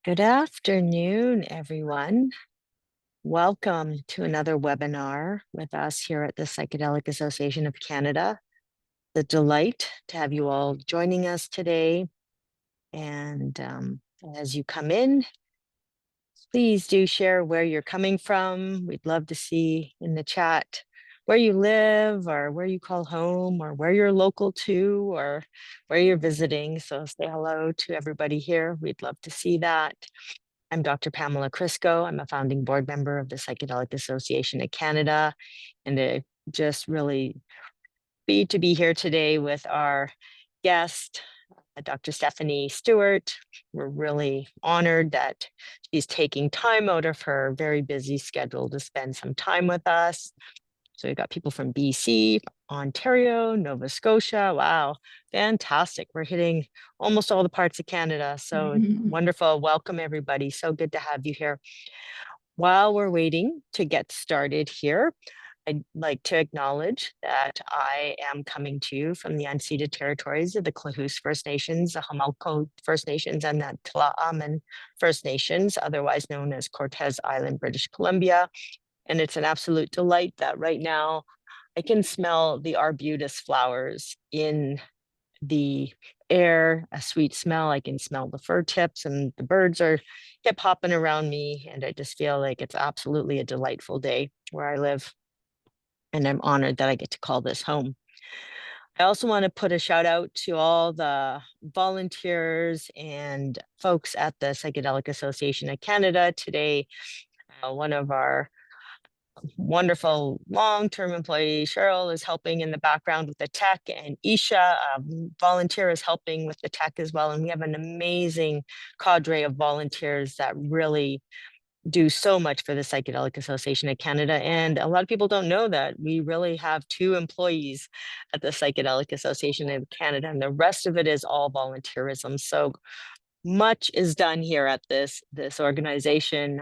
Good afternoon, everyone. Welcome to another webinar with us here at the Psychedelic Association of Canada. The delight to have you all joining us today. And as you come in, please do share where you're coming from. We'd love to see in the chat where you live or where you call home or where you're local to or where you're visiting. So say hello to everybody here. We'd love to see that. I'm Dr. Pamela Crisco. I'm a founding board member of the Psychedelic Association of Canada, and just really to be here today with our guest, Dr. Stephanie Stewart. We're really honored that she's taking time out of her very busy schedule to spend some time with us. So we've got people from BC, Ontario, Nova Scotia. Wow, fantastic. We're hitting almost all the parts of Canada. So wonderful. Welcome, everybody. So good to have you here. While we're waiting to get started here, I'd like to acknowledge that I am coming to you from the unceded territories of the Klahoose First Nations, the Hamalko First Nations, and the Tla'amin First Nations, otherwise known as Cortes Island, British Columbia. And it's an absolute delight that right now I can smell the arbutus flowers in the air, a sweet smell. I can smell the fir tips and the birds are hip hopping around me. And I just feel like it's absolutely a delightful day where I live. And I'm honored that I get to call this home. I also want to put a shout out to all the volunteers and folks at the Psychedelic Association of Canada today. One of our wonderful long-term employee, Cheryl, is helping in the background with the tech, and Isha, volunteer, is helping with the tech as well. And we have an amazing cadre of volunteers that really do so much for the Psychedelic Association of Canada. And a lot of people don't know that we really have 2 employees at the Psychedelic Association of Canada, and the rest of it is all volunteerism. So much is done here at this organization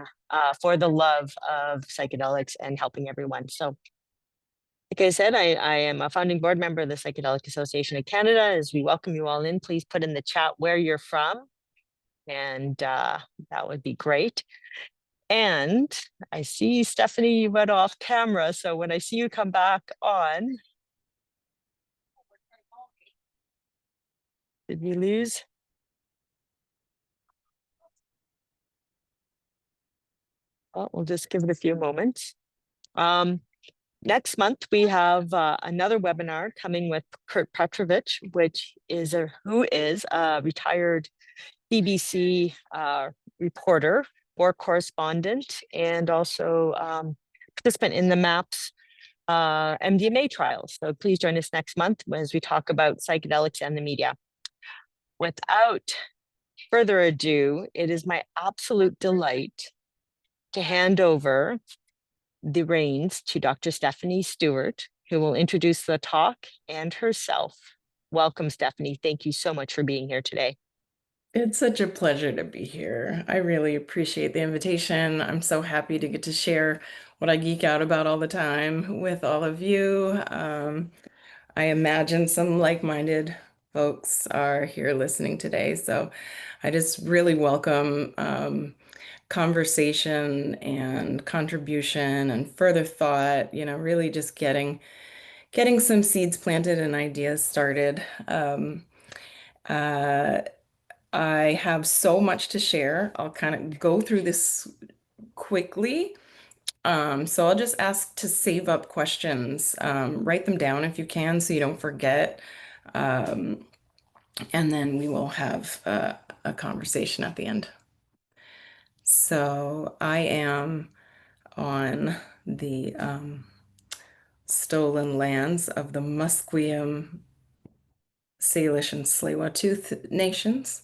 for the love of psychedelics and helping everyone. So like I said, I am a founding board member of the Psychedelic Association of Canada. As we welcome you all in, please put in the chat where you're from, and that would be great. And I see, Stephanie, you went off camera. So when I see you come back on, did we lose? Oh, we'll just give it a few moments. Next month, we have another webinar coming with Kurt Petrovich, who is a retired BBC reporter or correspondent, and also participant in the MAPS MDMA trials. So please join us next month as we talk about psychedelics and the media. Without further ado, it is my absolute delight to hand over the reins to Dr. Stephanie Stewart, who will introduce the talk and herself. Welcome, Stephanie. Thank you so much for being here today. It's such a pleasure to be here. I really appreciate the invitation. I'm so happy to get to share what I geek out about all the time with all of you. I imagine some like-minded folks are here listening today. So I just really welcome conversation and contribution and further thought, really just getting some seeds planted and ideas started. Uh, I have so much to share. I'll kind of go through this quickly. So I'll just ask to save up questions. Write them down if you can so you don't forget. Um, and then we will have a conversation at the end. So I am on the stolen lands of the Musqueam, Salish, and Tsleil-Waututh nations,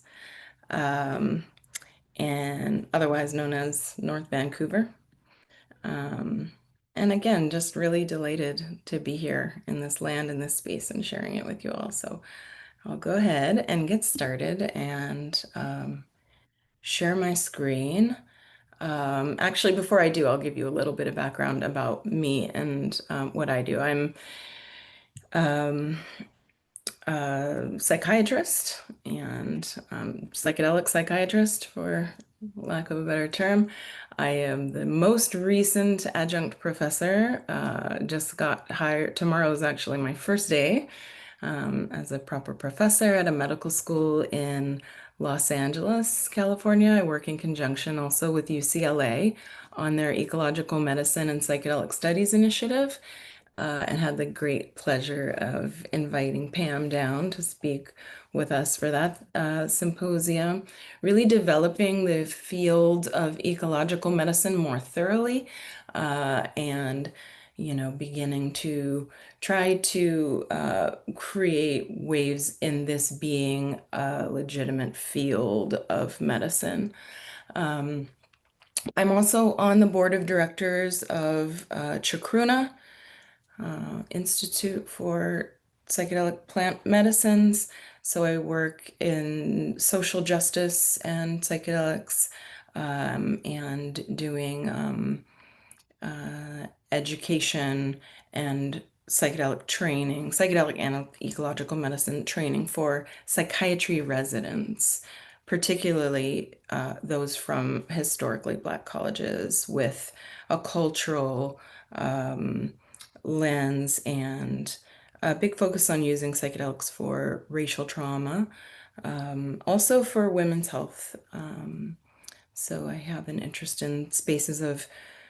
and otherwise known as North Vancouver. And again, just really delighted to be here in this land, in this space, and sharing it with you all. So I'll go ahead and get started and share my screen. Actually, before I do, I'll give you a little bit of background about me and what I do. I'm a psychiatrist and psychedelic psychiatrist for lack of a better term. I am the most recent adjunct professor. Just got hired. Tomorrow is actually my first day as a proper professor at a medical school in Los Angeles, California. I work in conjunction also with UCLA on their Ecological Medicine and Psychedelic Studies initiative, and had the great pleasure of inviting Pam down to speak with us for that symposium, really developing the field of ecological medicine more thoroughly, and beginning to try to create waves in this being a legitimate field of medicine. Um, I'm also on the board of directors of Chacruna, Institute for Psychedelic Plant Medicines. So I work in social justice and psychedelics, and doing education and psychedelic and ecological medicine training for psychiatry residents, particularly those from historically Black colleges with a cultural um, lens and a big focus on using psychedelics for racial trauma, also for women's health. So I have an interest in spaces of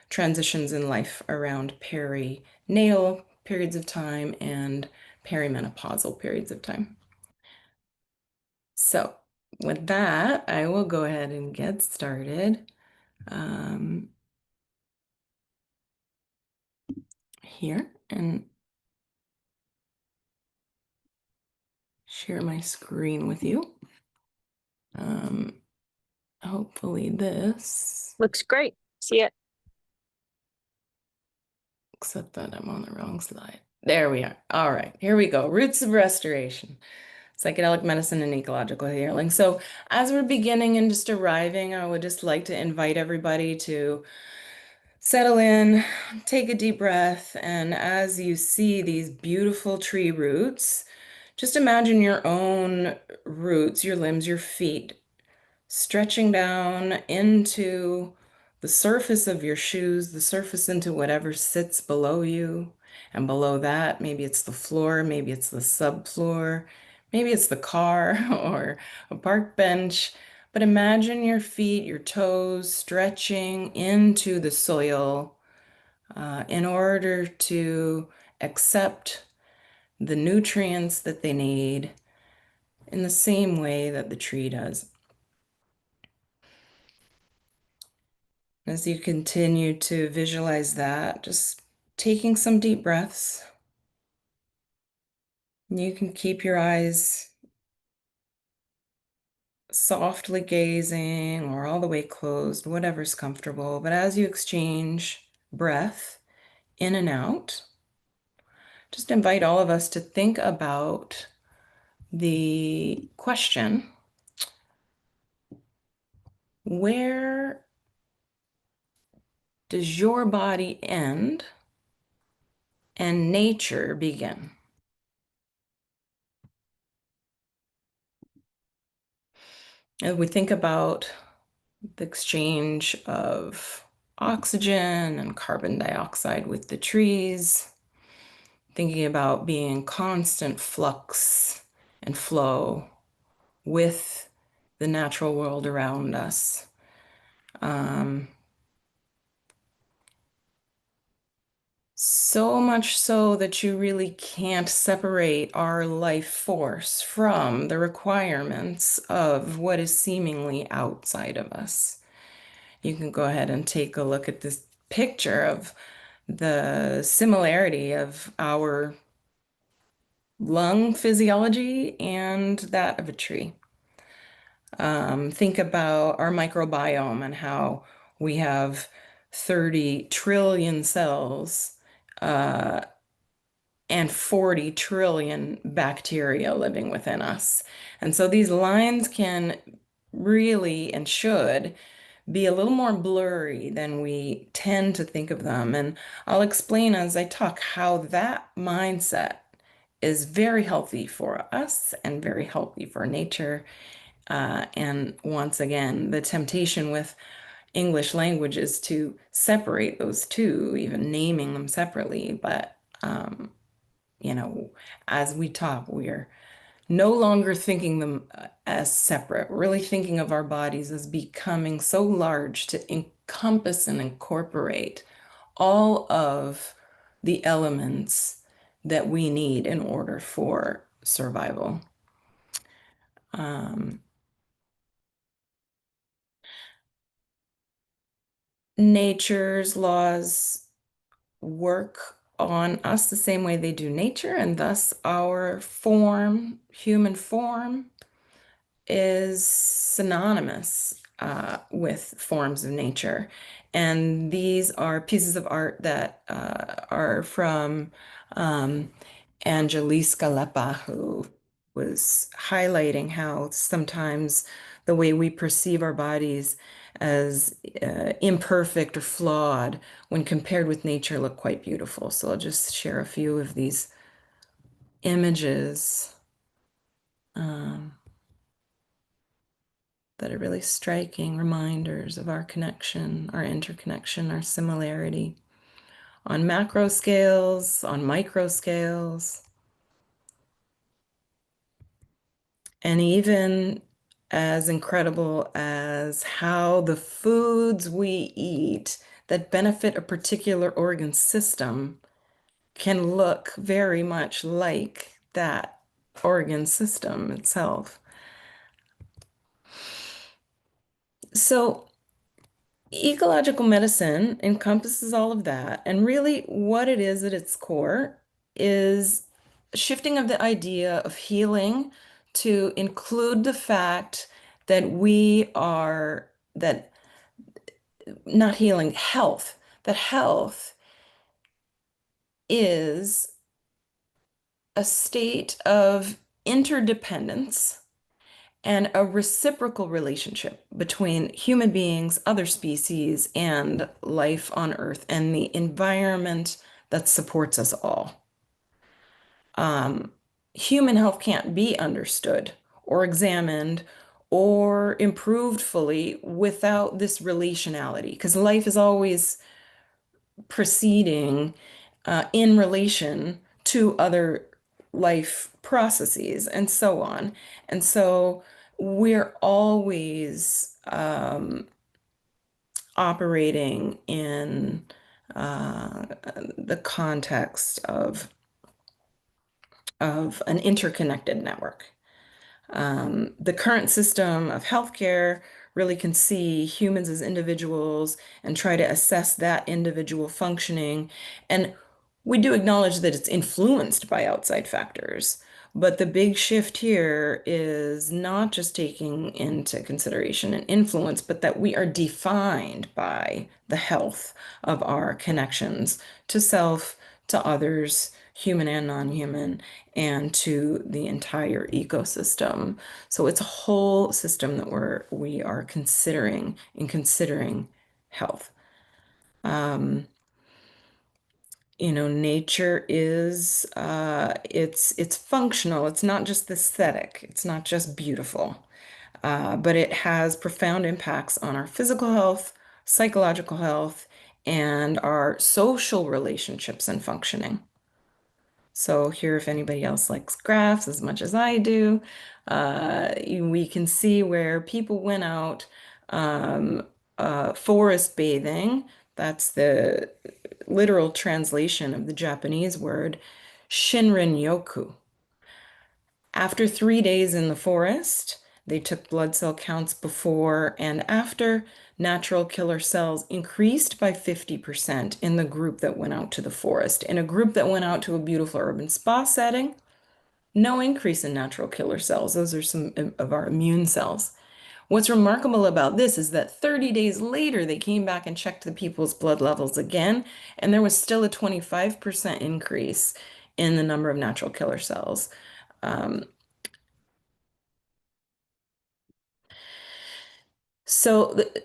transitions in life around perinatal periods of time and perimenopausal periods of time. So with that, I will go ahead and get started um, here and share my screen with you. Um, Hopefully this, Looks great. See it. except that I'm on the wrong slide. There we are. All right, here we go. Roots of restoration. Psychedelic medicine and ecological healing. So, as we're beginning and just arriving, I would just like to invite everybody to settle in, take a deep breath, and as you see these beautiful tree roots, just imagine your own roots, your limbs, your feet stretching down into the surface of your shoes, the surface into whatever sits below you. And below that, maybe it's the floor, maybe it's the subfloor, maybe it's the car or a park bench. But imagine your feet, your toes stretching into the soil in order to accept the nutrients that they need in the same way that the tree does. As you continue to visualize that, just taking some deep breaths. You can keep your eyes softly gazing or all the way closed, whatever's comfortable. But as you exchange breath in and out, just invite all of us to think about the question, where does your body end and nature begin? As we think about the exchange of oxygen and carbon dioxide with the trees, thinking about being in constant flux and flow with the natural world around us. Um, so much so that you really can't separate our life force from the requirements of what is seemingly outside of us. You can go ahead and take a look at this picture of the similarity of our lung physiology and that of a tree. Think about our microbiome and how we have 30 trillion cells and 40 trillion bacteria living within us. And so these lines can really and should be a little more blurry than we tend to think of them. And I'll explain as I talk how that mindset is very healthy for us and very healthy for nature. And once again, the temptation with English language is to separate those two, even naming them separately. But, you know, as we talk, we're no longer thinking them as separate, really thinking of our bodies as becoming so large to encompass and incorporate all of the elements that we need in order for survival. Um, Nature's laws work on us the same way they do nature, and thus our form, human form, is synonymous with forms of nature. And these are pieces of art that are from um, Angelisa Lepa, who was highlighting how sometimes the way we perceive our bodies as imperfect or flawed when compared with nature look quite beautiful. So I'll just share a few of these images. Um, that are really striking reminders of our connection, our interconnection, our similarity on macro scales, on micro scales, and even as incredible as how the foods we eat that benefit a particular organ system can look very much like that organ system itself. So, ecological medicine encompasses all of that. And really, what it is at its core is shifting of the idea of healing to include the fact that we are, that not healing, health, that health is a state of interdependence and a reciprocal relationship between human beings, other species, and life on Earth and the environment that supports us all. Um, Human health can't be understood or examined or improved fully without this relationality, because life is always proceeding in relation to other life processes and so on. And so we're always operating in the context of an interconnected network. The current system of healthcare really can see humans as individuals and try to assess that individual functioning. And we do acknowledge that it's influenced by outside factors. But the big shift here is not just taking into consideration an influence, but that we are defined by the health of our connections to self, to others, human and non-human, and to the entire ecosystem. So it's a whole system that we are considering in considering health. Um, Nature is it's functional. It's not just aesthetic. It's not just beautiful. But it has profound impacts on our physical health, psychological health, and our social relationships and functioning. So here, if anybody else likes graphs as much as I do, we can see where people went out forest bathing. That's the literal translation of the Japanese word Shinrin-yoku. After 3 days in the forest, they took blood cell counts before and after. Natural killer cells increased by 50% in the group that went out to the forest. In a group that went out to a beautiful urban spa setting, no increase in natural killer cells. Those are some of our immune cells. What's remarkable about this is that 30 days later, they came back and checked the people's blood levels again, and there was still a 25% increase in the number of natural killer cells. Um,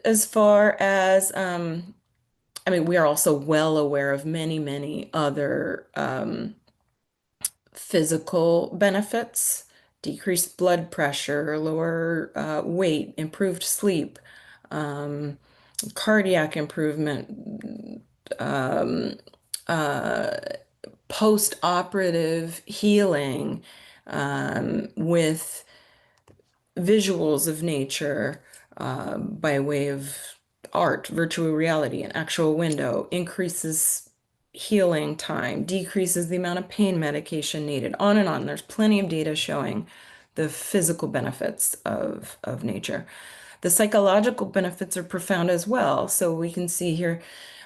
as far as, I mean, we are also well aware of many, many other physical benefits decreased blood pressure, lower weight, improved sleep, um, cardiac improvement, um, uh, post-operative healing with visuals of nature by way of art, virtual reality, an actual window, increases healing time, decreases the amount of pain medication needed, on and on. There's plenty of data showing the physical benefits of nature. The psychological benefits are profound as well. So we can see here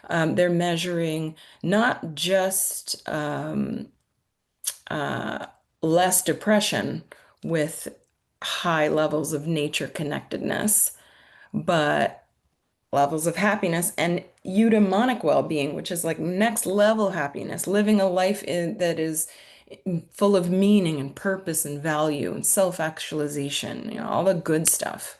they're measuring not just uh, less depression with high levels of nature connectedness, but levels of happiness and eudaimonic well-being, which is like next level happiness, living a life that is full of meaning and purpose and value and self-actualization, all the good stuff.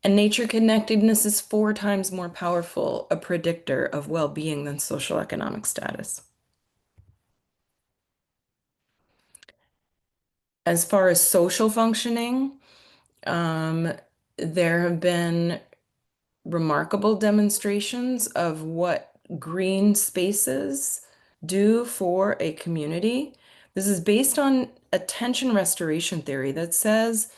And nature connectedness is 4 times more powerful a predictor of well-being than social economic status. As far as social functioning, um, there have been remarkable demonstrations of what green spaces do for a community. This is based on attention restoration theory that says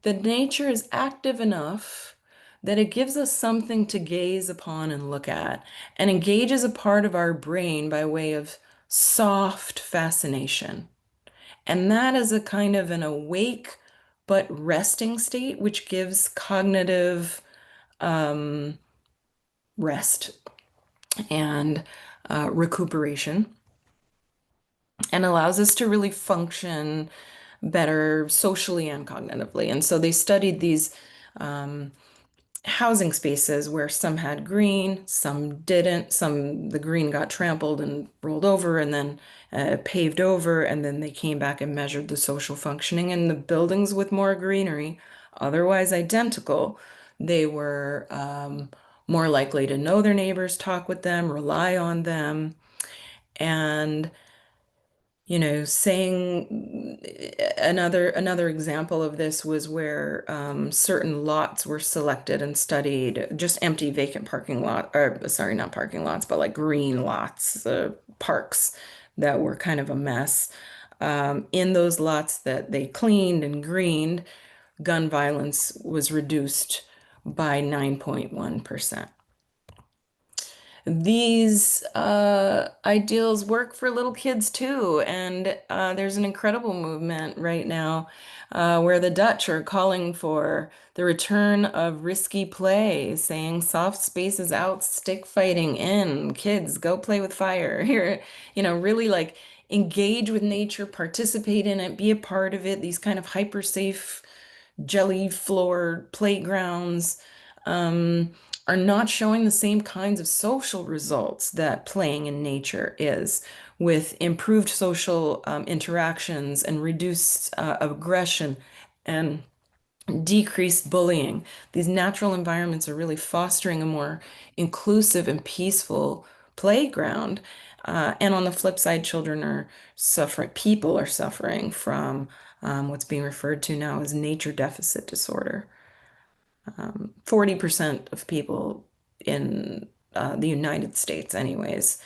that nature is active enough that it gives us something to gaze upon and look at, and engages a part of our brain by way of soft fascination. And that is a kind of an awake but resting state, which gives cognitive um, rest and recuperation and allows us to really function better socially and cognitively. And so they studied these um, housing spaces where some had green, some didn't. Some, the green got trampled and rolled over and then paved over, and then they came back and measured the social functioning. And the buildings with more greenery, otherwise identical, they were more likely to know their neighbors, talk with them, rely on them, and saying another example of this was where certain lots were selected and studied, just empty vacant parking lot, or sorry, not parking lots, but like green lots, parks that were kind of a mess. In those lots that they cleaned and greened, gun violence was reduced by 9.1%. These ideals work for little kids too, and there's an incredible movement right now where the Dutch are calling for the return of risky play, saying soft spaces out, stick fighting in, kids go play with fire. Here, really like engage with nature, participate in it, be a part of it. These kind of hyper safe jelly floor playgrounds um, are not showing the same kinds of social results that playing in nature is, with improved social interactions and reduced aggression and decreased bullying. These natural environments are really fostering a more inclusive and peaceful playground. And on the flip side, children are suffering, people are suffering from what's being referred to now as nature deficit disorder. 40% of people in the United States, anyways,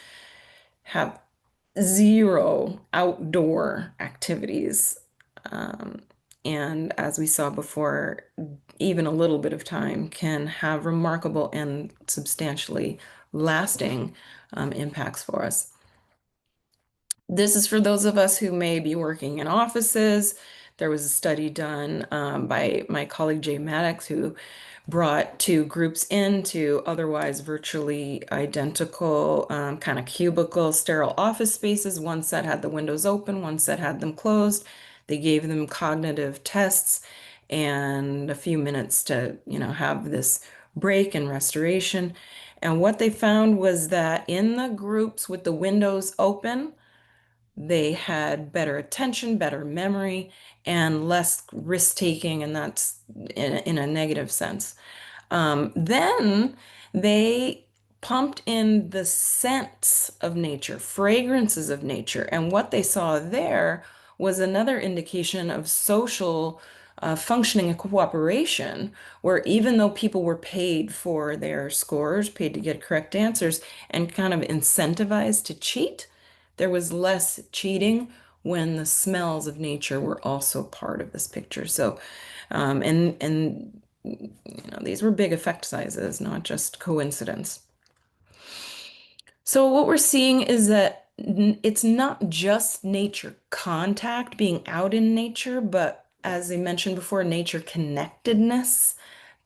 have zero outdoor activities. Um, and as we saw before, even a little bit of time can have remarkable and substantially lasting impacts for us. This is for those of us who may be working in offices. There was a study done by my colleague Jay Maddox, who brought 2 groups into otherwise virtually identical kind of cubicle sterile office spaces. One set had the windows open, one set had them closed. They gave them cognitive tests and a few minutes to, have this break and restoration. And what they found was that in the groups with the windows open, they had better attention, better memory, and less risk taking, and that's in a negative sense. Then they pumped in the scents of nature, fragrances of nature, and what they saw there was another indication of social functioning and cooperation, where even though people were paid for their scores, paid to get correct answers, and kind of incentivized to cheat, there was less cheating when the smells of nature were also part of this picture. So, and these were big effect sizes, not just coincidence. So what we're seeing is that it's not just nature contact, being out in nature, but as I mentioned before, nature connectedness.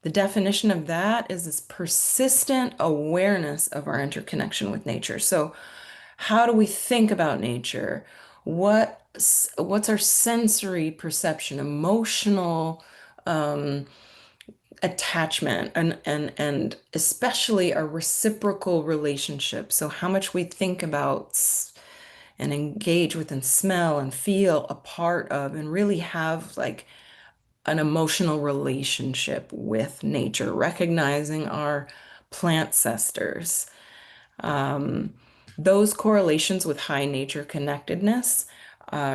The definition of that is this persistent awareness of our interconnection with nature. So how do we think about nature? What's our sensory perception, emotional attachment, and especially a reciprocal relationship. So how much we think about and engage with and smell and feel a part of and really have like an emotional relationship with nature, recognizing our plant cesters. Um, those correlations with high nature connectedness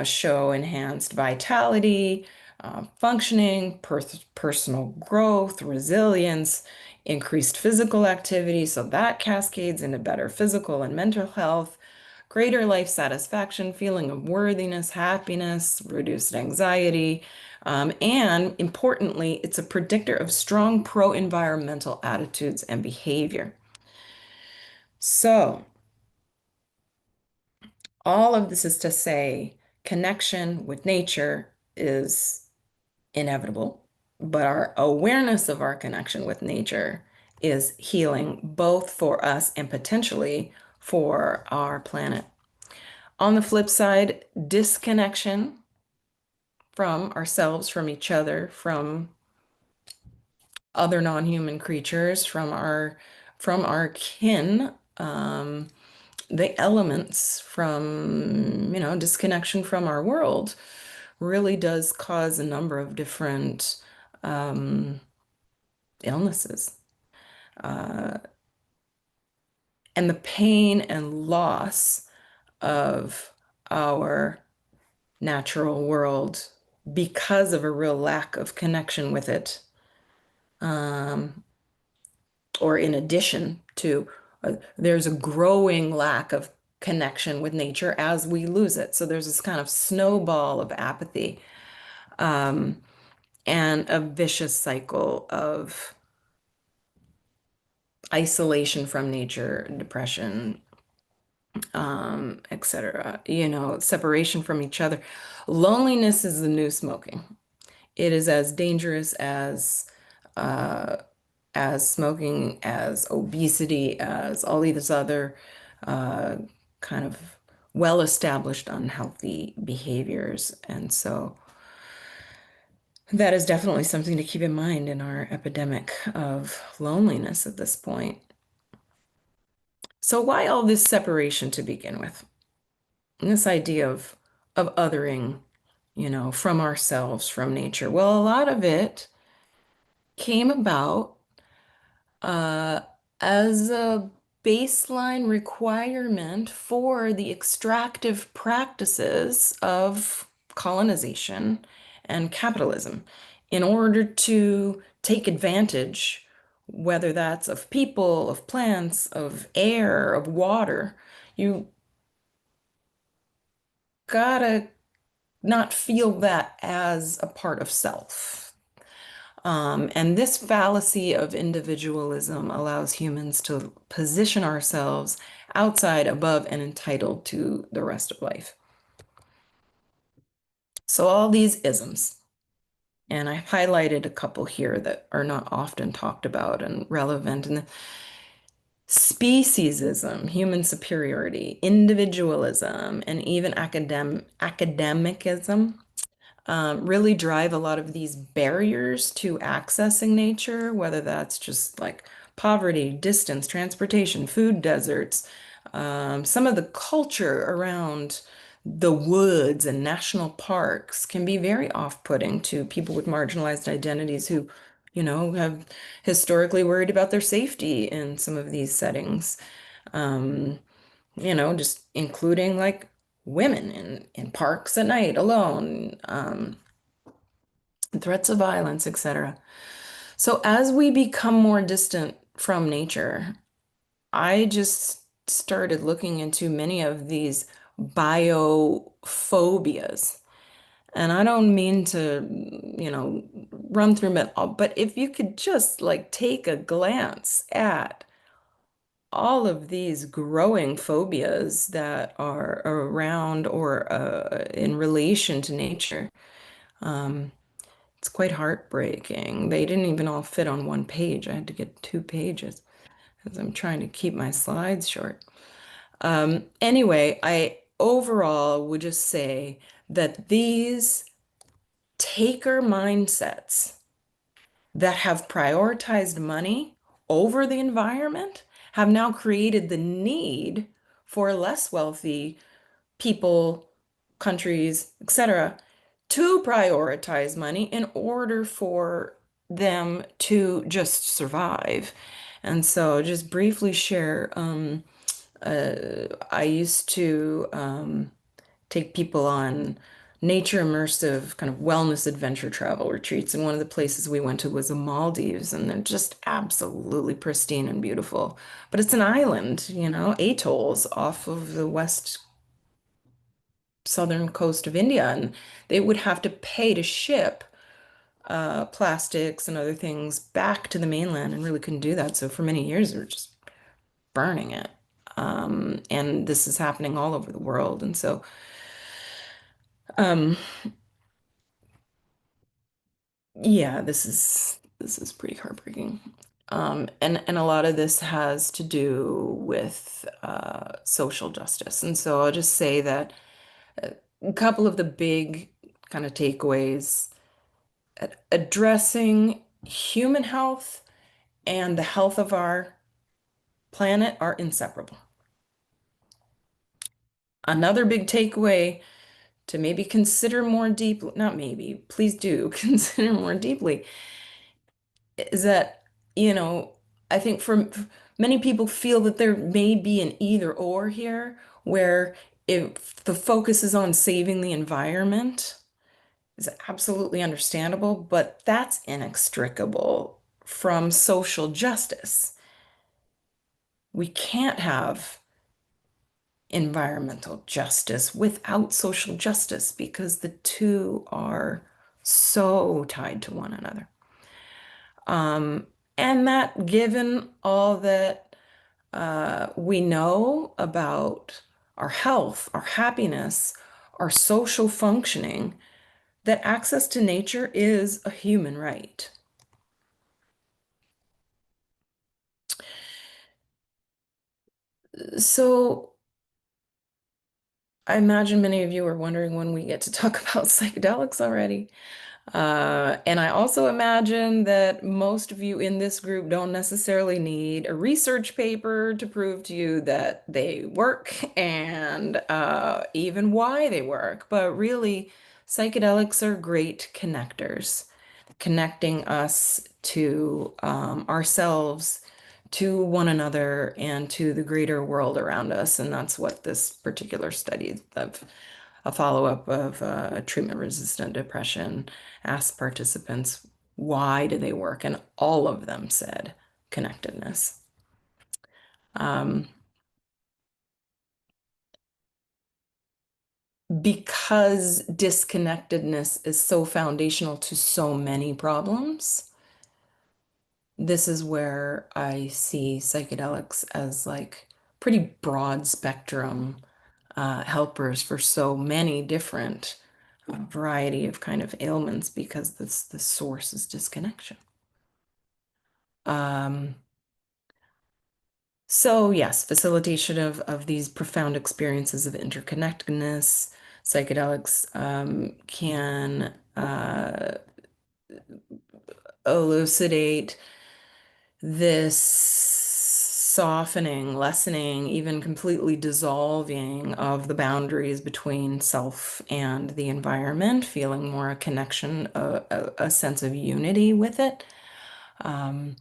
show enhanced vitality, functioning, personal growth, resilience, increased physical activity. So that cascades into better physical and mental health, greater life satisfaction, feeling of worthiness, happiness, reduced anxiety. And importantly, it's a predictor of strong pro-environmental attitudes and behavior. So, all of this is to say connection with nature is inevitable, but our awareness of our connection with nature is healing both for us and potentially for our planet. On the flip side, disconnection from ourselves, from each other, from other non-human creatures, from our kin, the elements from, disconnection from our world really does cause a number of different illnesses. Uh, and the pain and loss of our natural world because of a real lack of connection with it, um, or in addition to, there's a growing lack of connection with nature as we lose it. So there's this kind of snowball of apathy, and a vicious cycle of isolation from nature, depression, etc. Separation from each other. Loneliness is the new smoking. It is as dangerous as smoking, as obesity, as all these other uh, kind of well-established unhealthy behaviors. And so that is definitely something to keep in mind in our epidemic of loneliness at this point. So why all this separation to begin with? And this idea of othering, from ourselves, from nature. Well, a lot of it came about uh, as a baseline requirement for the extractive practices of colonization and capitalism in order to take advantage, whether that's of people, of plants, of air, of water. You gotta not feel that as a part of self. And this fallacy of individualism allows humans to position ourselves outside, above, and entitled to the rest of life. So all these isms, and I've highlighted a couple here that are not often talked about and relevant. And the speciesism, human superiority, individualism, and even academicism really drive a lot of these barriers to accessing nature, whether that's just like poverty, distance, transportation, food deserts, some of the culture around the woods and national parks can be very off-putting to people with marginalized identities who, have historically worried about their safety in some of these settings. Just including like women in parks at night alone, threats of violence, etc. So as we become more distant from nature, I just started looking into many of these biophobias. And I don't mean to, run through it all, but if you could just like take a glance at all of these growing phobias that are around or in relation to nature, um, it's quite heartbreaking. They didn't even all fit on one page. I had to get 2 pages because I'm trying to keep my slides short. Anyway, I overall would just say that these taker mindsets that have prioritized money over the environment have now created the need for less wealthy people, countries, etc., to prioritize money in order for them to just survive. And so, just briefly share, I used to take people on nature immersive kind of wellness adventure travel retreats. And one of the places we went to was the Maldives, and they're just absolutely pristine and beautiful. But it's an island, atolls off of the west southern coast of India, and they would have to pay to ship plastics and other things back to the mainland and really couldn't do that. So for many years, they were just burning it. And this is happening all over the world. And so, um, yeah, this is pretty heartbreaking. And a lot of this has to do with social justice. And so I'll just say that a couple of the big kind of takeaways, addressing human health and the health of our planet are inseparable. Another big takeaway to maybe consider more deeply, not maybe, please do consider more deeply, is that, you know, I think for many people feel that there may be an either or here, where if the focus is on saving the environment, is absolutely understandable, but that's inextricable from social justice. We can't have environmental justice without social justice because the two are so tied to one another. Um, and that given all that we know about our health, our happiness, our social functioning, that access to nature is a human right. So I imagine many of you are wondering when we get to talk about psychedelics already. And I also imagine that most of you in this group don't necessarily need a research paper to prove to you that they work and even why they work. But really, psychedelics are great connectors, connecting us to ourselves, to one another, and to the greater world around us. And that's what this particular study of a follow-up of treatment-resistant depression asked participants, why do they work? And all of them said connectedness. Um, because disconnectedness is so foundational to so many problems, this is where I see psychedelics as like pretty broad spectrum helpers for so many different variety of kind of ailments because the source is disconnection. Um, so yes, facilitation of these profound experiences of interconnectedness, psychedelics can elucidate this softening, lessening, even completely dissolving of the boundaries between self and the environment, feeling more a connection, a sense of unity with it. Um,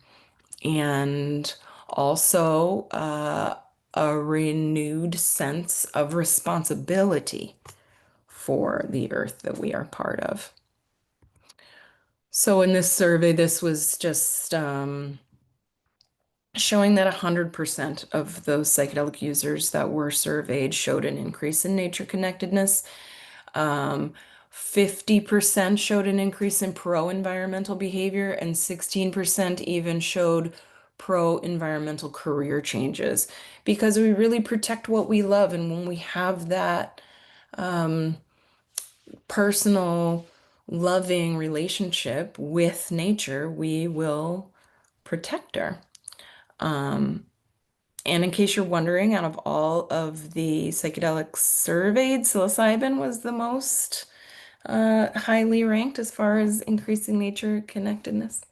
and also a renewed sense of responsibility for the earth that we are part of. So in this survey, this was just showing that 100% of those psychedelic users that were surveyed showed an increase in nature connectedness. Um, 50% showed an increase in pro-environmental behavior, and 16% even showed pro-environmental career changes because we really protect what we love. And when we have that personal, loving relationship with nature, we will protect her. And in case you're wondering, out of all of the psychedelics surveyed, psilocybin was the most highly ranked as far as increasing nature connectedness.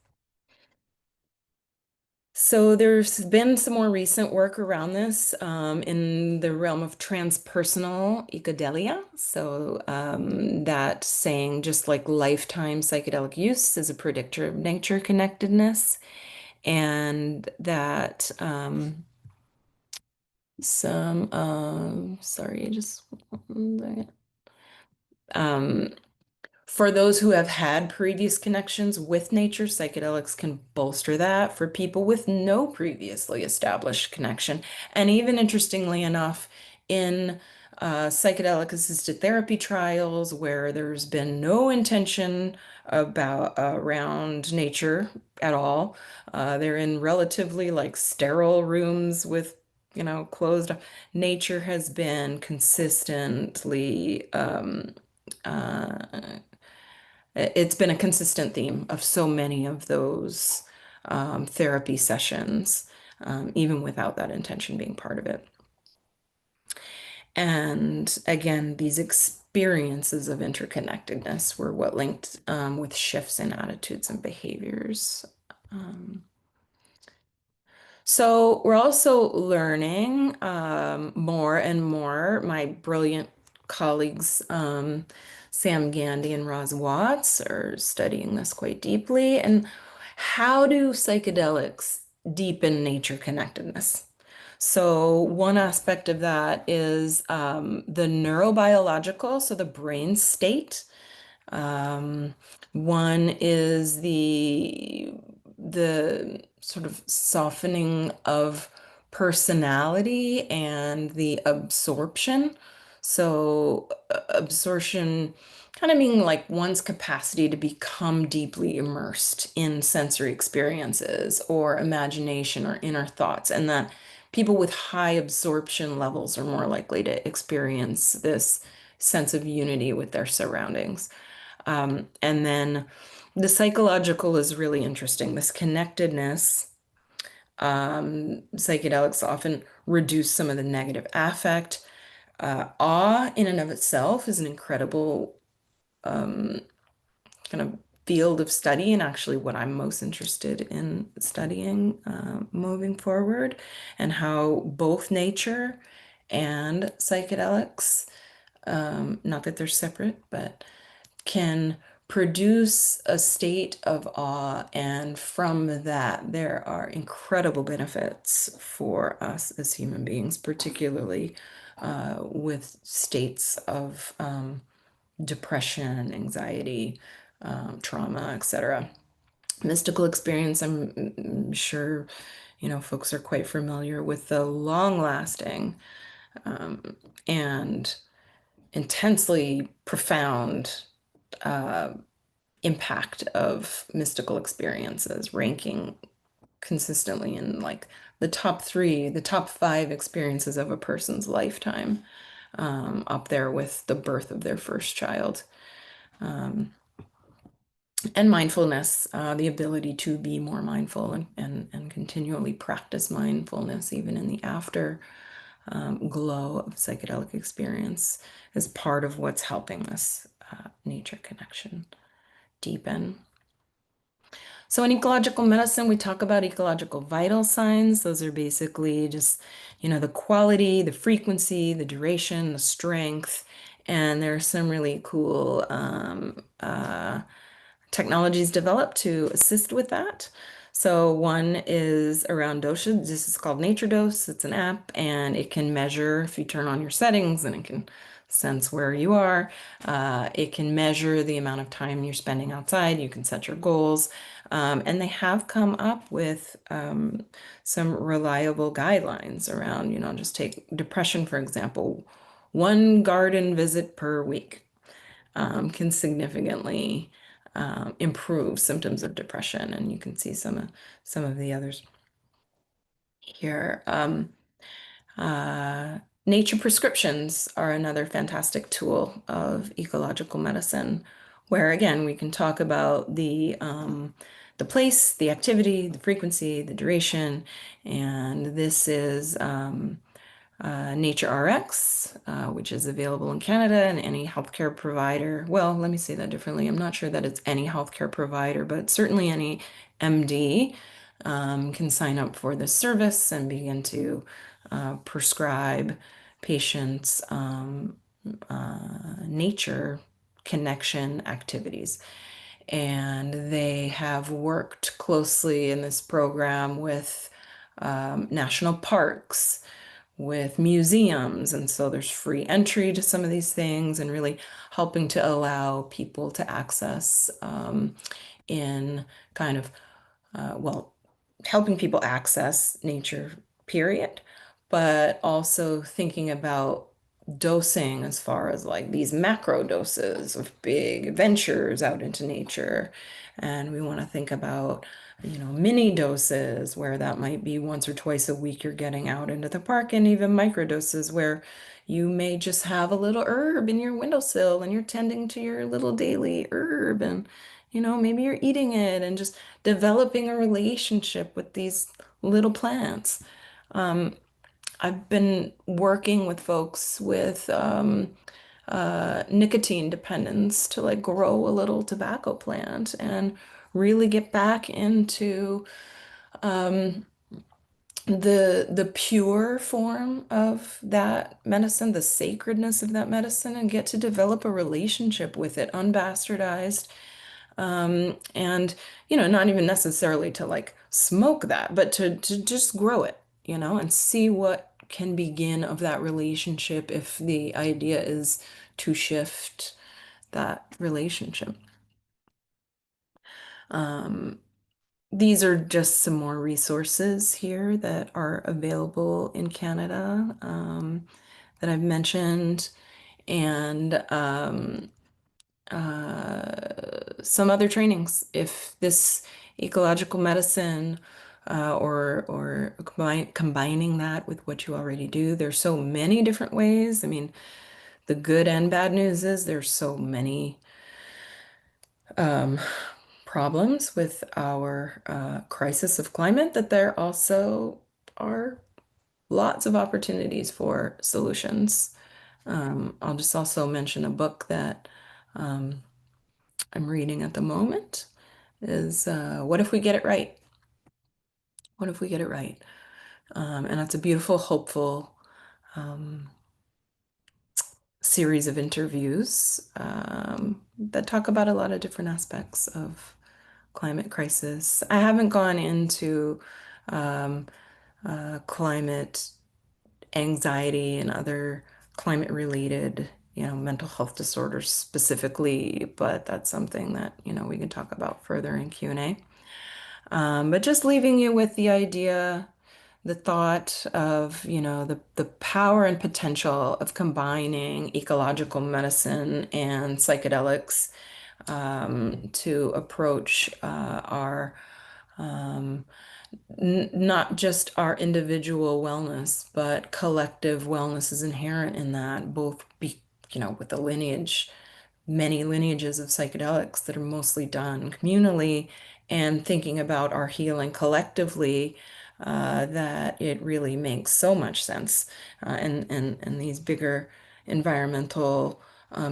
So there's been some more recent work around this in the realm of transpersonal ecodelia. So that saying just like lifetime psychedelic use is a predictor of nature connectedness, and that some sorry, just one second. Um, For those who have had previous connections with nature, psychedelics can bolster that for people with no previously established connection. And even interestingly enough, in psychedelic assisted therapy trials where there's been no intention about around nature at all, they're in relatively like sterile rooms with closed. Nature has been consistently uh, it's been a consistent theme of so many of those therapy sessions, even without that intention being part of it. And again, these experiences of interconnectedness were what linked with shifts in attitudes and behaviors. Um, So we're also learning more and more. My brilliant colleagues, Sam Gandy and Roz Watts, are studying this quite deeply. And how do psychedelics deepen nature connectedness? So one aspect of that is the neurobiological, so the brain state. Um, One is the sort of softening of personality and the absorption. So absorption kind of meaning like one's capacity to become deeply immersed in sensory experiences or imagination or inner thoughts, and that people with high absorption levels are more likely to experience this sense of unity with their surroundings. And then the psychological is really interesting. This connectedness, psychedelics often reduce some of the negative affect. Awe, in and of itself, is an incredible kind of field of study, and actually what I'm most interested in studying moving forward, and how both nature and psychedelics, not that they're separate, but can produce a state of awe, and from that, there are incredible benefits for us as human beings, particularly with states of depression, anxiety, trauma, etc. Mystical experience, I'm sure, folks are quite familiar with the long-lasting and intensely profound impact of mystical experiences, ranking consistently in like the top three, the top five experiences of a person's lifetime, up there with the birth of their first child. And mindfulness, the ability to be more mindful and continually practice mindfulness, even in the after glow of psychedelic experience, is part of what's helping this nature connection deepen. So in ecological medicine, we talk about ecological vital signs. Those are basically just, the quality, the frequency, the duration, the strength. And there are some really cool technologies developed to assist with that. So one is around dosage. This is called Nature Dose. It's an app and it can measure if you turn on your settings and it can sense where you are. It can measure the amount of time you're spending outside. You can set your goals. And they have come up with some reliable guidelines around, just take depression, for example. One garden visit per week can significantly improve symptoms of depression, and you can see some of the others here. Nature prescriptions are another fantastic tool of ecological medicine, where again we can talk about the place, the activity, the frequency, the duration, and this is Nature RX, which is available in Canada and any healthcare provider. Well, let me say that differently. I'm not sure that it's any healthcare provider, but certainly any MD can sign up for this service and begin to prescribe patients nature connection activities. And they have worked closely in this program with national parks, with museums. And so there's free entry to some of these things and really helping to allow people to access in kind of, well, helping people access nature, period, but also thinking about dosing as far as like these macro doses of big adventures out into nature. And we want to think about, mini doses where that might be once or twice a week you're getting out into the park, and even micro doses where you may just have a little herb in your windowsill and you're tending to your little daily herb and maybe you're eating it and just developing a relationship with these little plants. I've been working with folks with nicotine dependence to like grow a little tobacco plant and really get back into the pure form of that medicine, the sacredness of that medicine, and get to develop a relationship with it, unbastardized. And not even necessarily to like smoke that, but to just grow it, and see what can begin of that relationship if the idea is to shift that relationship. Um, these are just some more resources here that are available in Canada that I've mentioned, and some other trainings. If this ecological medicine or combining that with what you already do, there's so many different ways. I mean, the good and bad news is there's so many um, problems with our crisis of climate that there also are lots of opportunities for solutions. I'll just also mention a book that um, I'm reading at the moment is What If We Get It Right? What if we get it right? And that's a beautiful, hopeful um, series of interviews that talk about a lot of different aspects of climate crisis. I haven't gone into um, climate anxiety and other climate related, mental health disorders specifically, but that's something that, we can talk about further in Q&A. But just leaving you with the idea, the thought of, the power and potential of combining ecological medicine and psychedelics to approach our not just our individual wellness, but collective wellness is inherent in that, both with the lineage, many lineages of psychedelics that are mostly done communally, and thinking about our healing collectively, that it really makes so much sense. And these bigger environmental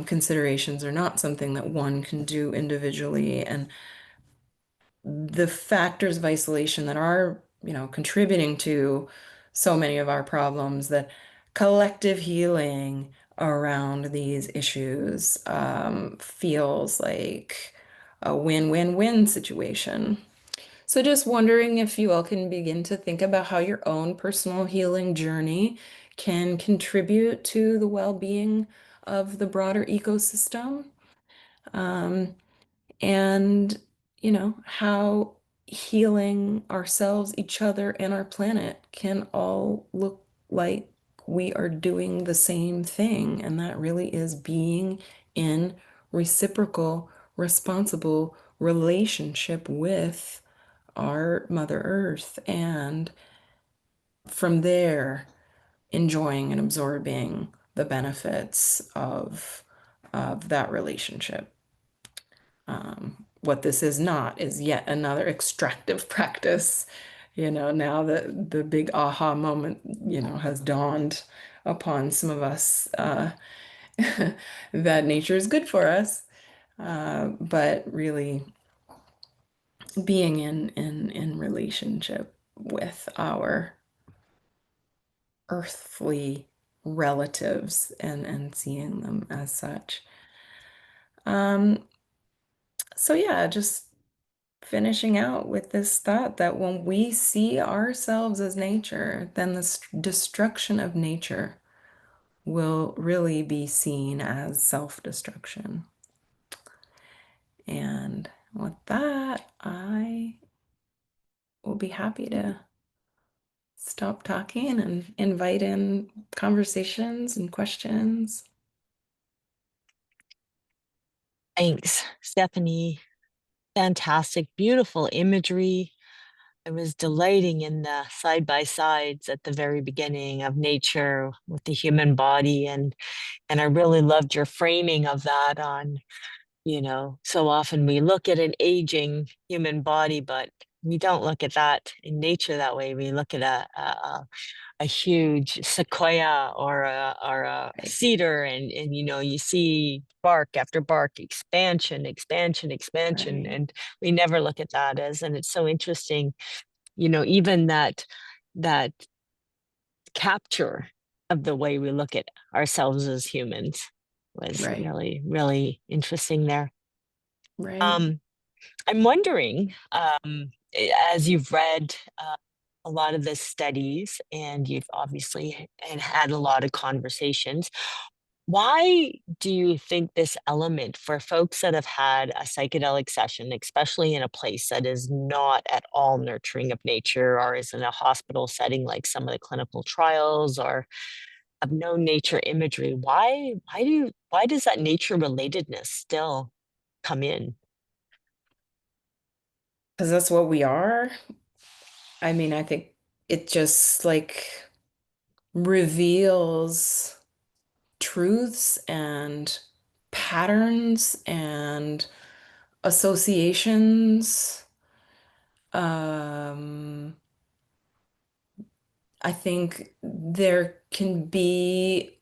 considerations are not something that one can do individually. And the factors of isolation that are, contributing to so many of our problems, that collective healing around these issues feels like a win-win-win situation. So just wondering if you all can begin to think about how your own personal healing journey can contribute to the well-being of the broader ecosystem. Um, and how healing ourselves, each other, and our planet can all look like we are doing the same thing, and that really is being in reciprocal, responsible relationship with our Mother Earth, and from there enjoying and absorbing the benefits of that relationship. What this is not is yet another extractive practice. Now that the big aha moment, has dawned upon some of us, that nature is good for us, but really being in relationship with our earthly relatives and seeing them as such. Um, so yeah, just finishing out with this thought that when we see ourselves as nature, then the destruction of nature will really be seen as self-destruction. And with that, I will be happy to stop talking and invite in conversations and questions. Thanks, Stephanie. Fantastic, beautiful imagery. I was delighting in the side by sides at the very beginning of nature with the human body, and I really loved your framing of that on, so often we look at an aging human body, but we don't look at that in nature that way. We look at a huge sequoia or a Right, cedar, and you see bark after bark, expansion, expansion, expansion, right, and we never look at that as, and it's so interesting, even that capture of the way we look at ourselves as humans was right, really, really interesting there. right. Um, I'm wondering, as you've read a lot of the studies and you've obviously and had a lot of conversations, why do you think this element for folks that have had a psychedelic session, especially in a place that is not at all nurturing of nature or is in a hospital setting like some of the clinical trials or have no nature imagery, why does that nature relatedness still come in? Because that's what we are. I mean, I think it just like reveals truths and patterns and associations. Um, I think there can be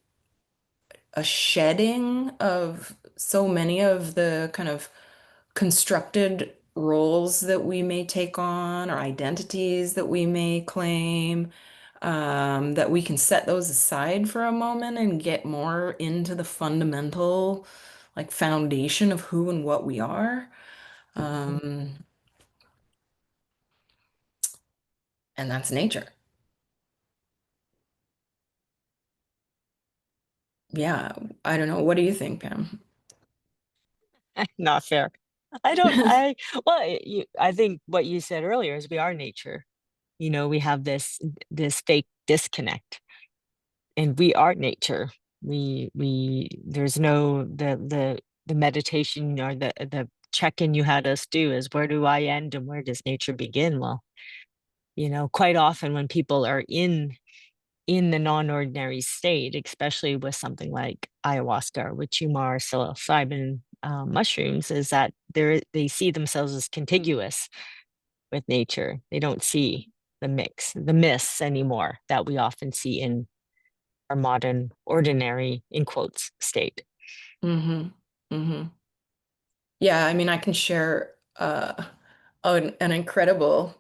a shedding of so many of the kind of constructed roles that we may take on or identities that we may claim, that we can set those aside for a moment and get more into the fundamental, like foundation of who and what we are. Um, and that's nature. Yeah, I don't know. What do you think, Pam? Not fair. I don't, I, well, I think what you said earlier is we are nature. We have this fake disconnect and we are nature. There's no, the meditation or the check-in you had us do is where do I end and where does nature begin? Well, quite often when people are in the non-ordinary state, especially with something like ayahuasca, or which are psilocybin mushrooms, is that they see themselves as contiguous with nature. They don't see the myths anymore that we often see in our modern, ordinary, in quotes, state. Mm-hmm. Mm-hmm. Yeah, I mean, I can share an incredible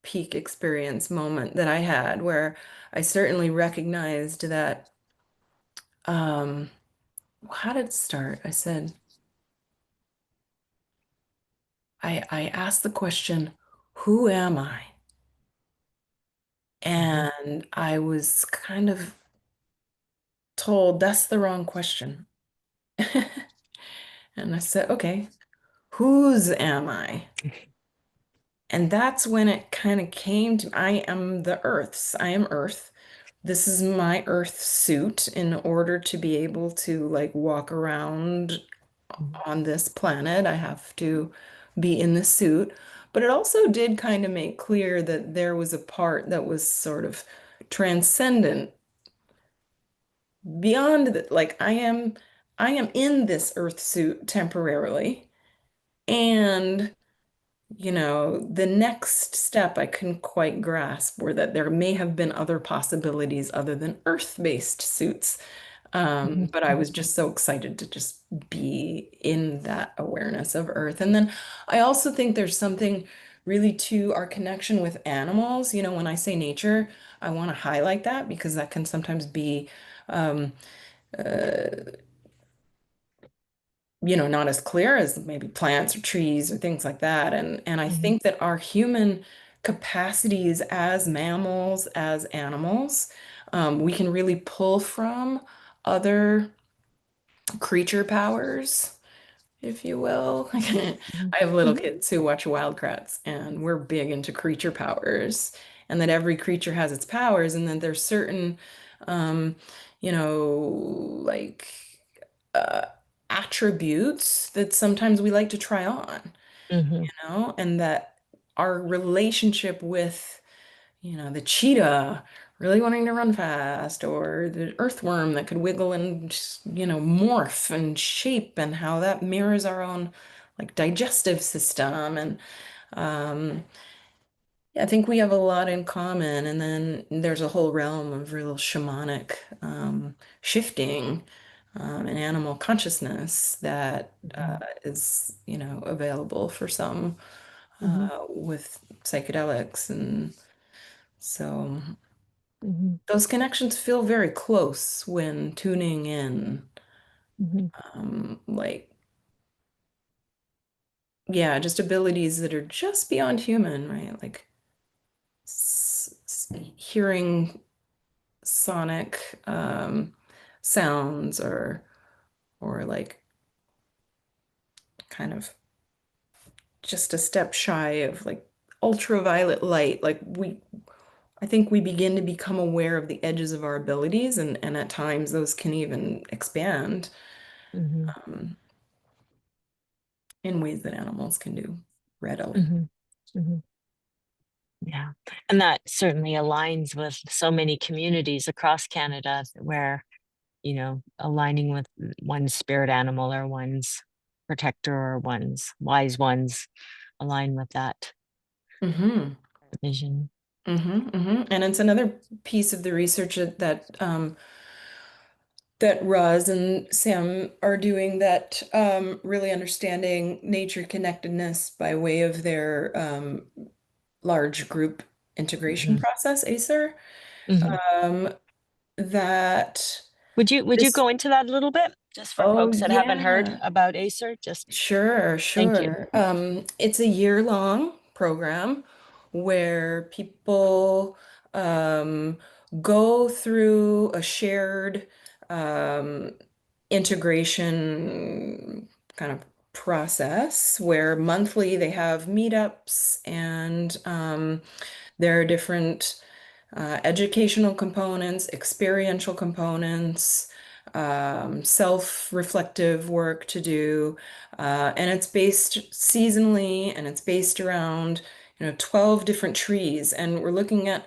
peak experience moment that I had where I certainly recognized that um how did it start? I said I asked the question, who am I? Mhm. And I was kind of told that's the wrong question. And I said, okay, whose am I? And that's when it kind of came to I am the Earth's. I am Earth. This is my Earth suit in order to be able to like walk around on this planet. I have to be in the suit. But it also did kind of make clear that there was a part that was sort of transcendent beyond that. Like I am in this Earth suit temporarily. And the next step I couldn't quite grasp were that there may have been other possibilities other than Earth-based suits. Mhm. But I Mhm. was just so excited to just be in that awareness of Earth. And then I also think there's something really to our connection with animals. When I say nature, I want to highlight that because that can sometimes be um, uh, not as clear as maybe plants or trees or things like that. And I Mhm. think that our human capacities as mammals, as animals, we can really pull from other creature powers, if you will. I Mhm. have little Mhm. kids who watch Wild Kratts, and we're big into creature powers, and that every creature has its powers, and then there's certain, um, like uh, attributes that sometimes we like to try on, Mhm. and that our relationship with the cheetah really wanting to run fast, or the earthworm that could wiggle and morph and shape, and how that mirrors our own like digestive system. And um, yeah, I think we have a lot in common. And then there's a whole realm of real shamanic shifting and animal consciousness that Mhm. is, available for some Mhm. with psychedelics. And so Mhm. those connections feel very close when tuning in. Mhm. Like, yeah, just abilities that are just beyond human, right? Like hearing sonic sounds, or like kind of just a step shy of like ultraviolet light. Like I think we begin to become aware of the edges of our abilities, and at times those can even expand Mhm. um, in ways that animals can do readily. Mhm. Mhm. Yeah. And that certainly aligns with so many communities across Canada where, aligning with one's spirit animal or one's protector or one's wise ones align with that Hmm. vision. And it's another piece of the research that Roz and Sam are doing, that really understanding nature connectedness by way of their large group integration Mhm. process, ACER. Mhm. Um, that Would you this, go into that a little bit just for oh folks that haven't heard yeah, about Acer? Just sure, thank you. sure. It's a year-long program where people um, go through a shared um, integration kind of process where monthly they have meetups, and there are different educational components, experiential components, self-reflective work to do, and it's based seasonally, and it's based around 12 different trees, and we're looking at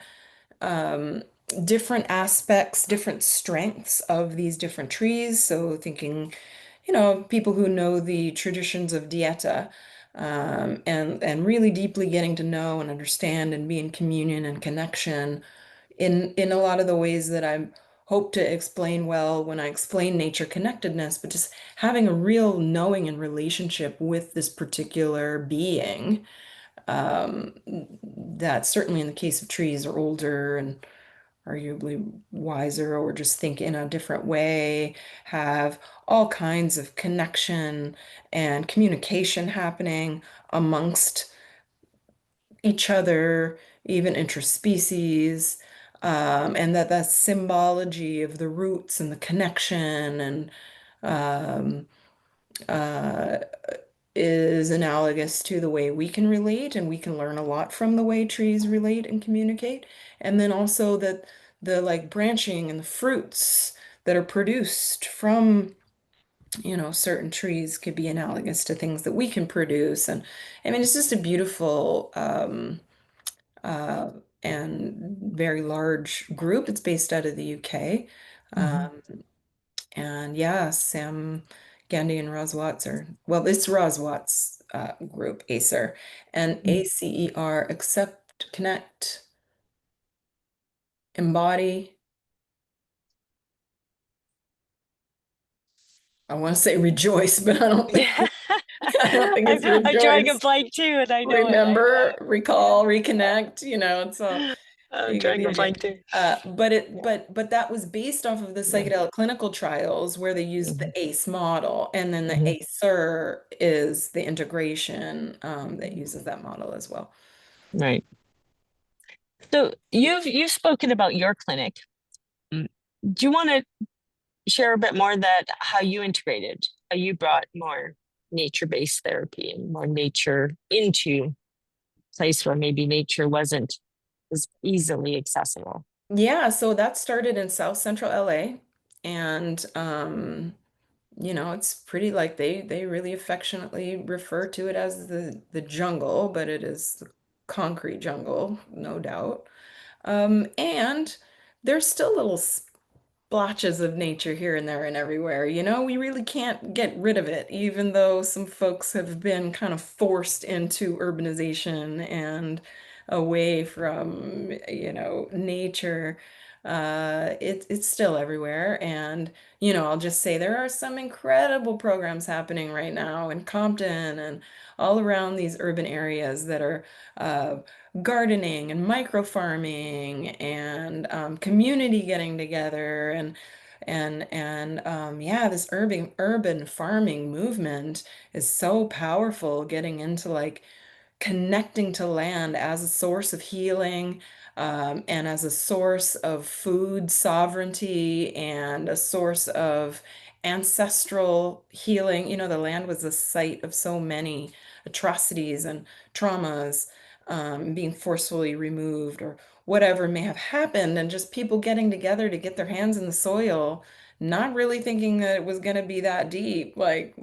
um, different aspects, different strengths of these different trees. So thinking, people who know the traditions of Dieta, and really deeply getting to know and understand and be in communion and connection in a lot of the ways that I hope to explain well when I explain nature connectedness, but just having a real knowing and relationship with this particular being, that certainly in the case of trees are older and arguably wiser, or just think in a different way, have all kinds of connection and communication happening amongst each other, even interspecies, and that symbology of the roots and the connection and um, uh, is analogous to the way we can relate, and we can learn a lot from the way trees relate and communicate. And then also that the like branching and the fruits that are produced from, certain trees could be analogous to things that we can produce. And I mean, it's just a beautiful uh, and very large group. It's based out of the UK. Mhm. Um, and yeah, Sam Gandhi and Roz Watts are, well, it's Roz Watts group, ACER, and Mm. ACER, accept, connect, embody. I want to say rejoice, but I don't think Yeah. I don't think it's I'm drawing a rejoice. blank too, and I know it. Remember, Yeah. recall, reconnect, it's all I'm you get drawing the a idea. blank too. But that was based off of the Yeah. psychedelic clinical trials where they used the Mhm. ACE model, and then the Mhm. ACER is the integration that uses that model as well. Right. So you've spoken about your clinic. Mm. Do you want to share a bit more that how you integrated, how you brought more nature-based therapy and more nature into a place where maybe nature wasn't as easily accessible? Yeah, so that started in South Central LA, and it's pretty like they really affectionately refer to it as the jungle, but it is the concrete jungle, no doubt. And there's still little splotches of nature here and there and everywhere. We really can't get rid of it, even though some folks have been kind of forced into urbanization and away from, nature. It's still everywhere. And, I'll just say there are some incredible programs happening right now in Compton and all around these urban areas that are uh, gardening and micro farming and community getting together and yeah, this urban farming movement is so powerful, getting into like connecting to land as a source of healing, and as a source of food sovereignty and a source of ancestral healing. The land was the site of so many atrocities and traumas, being forcefully removed or whatever may have happened, and just people getting together to get their hands in the soil, not really thinking that it was going to be that deep, like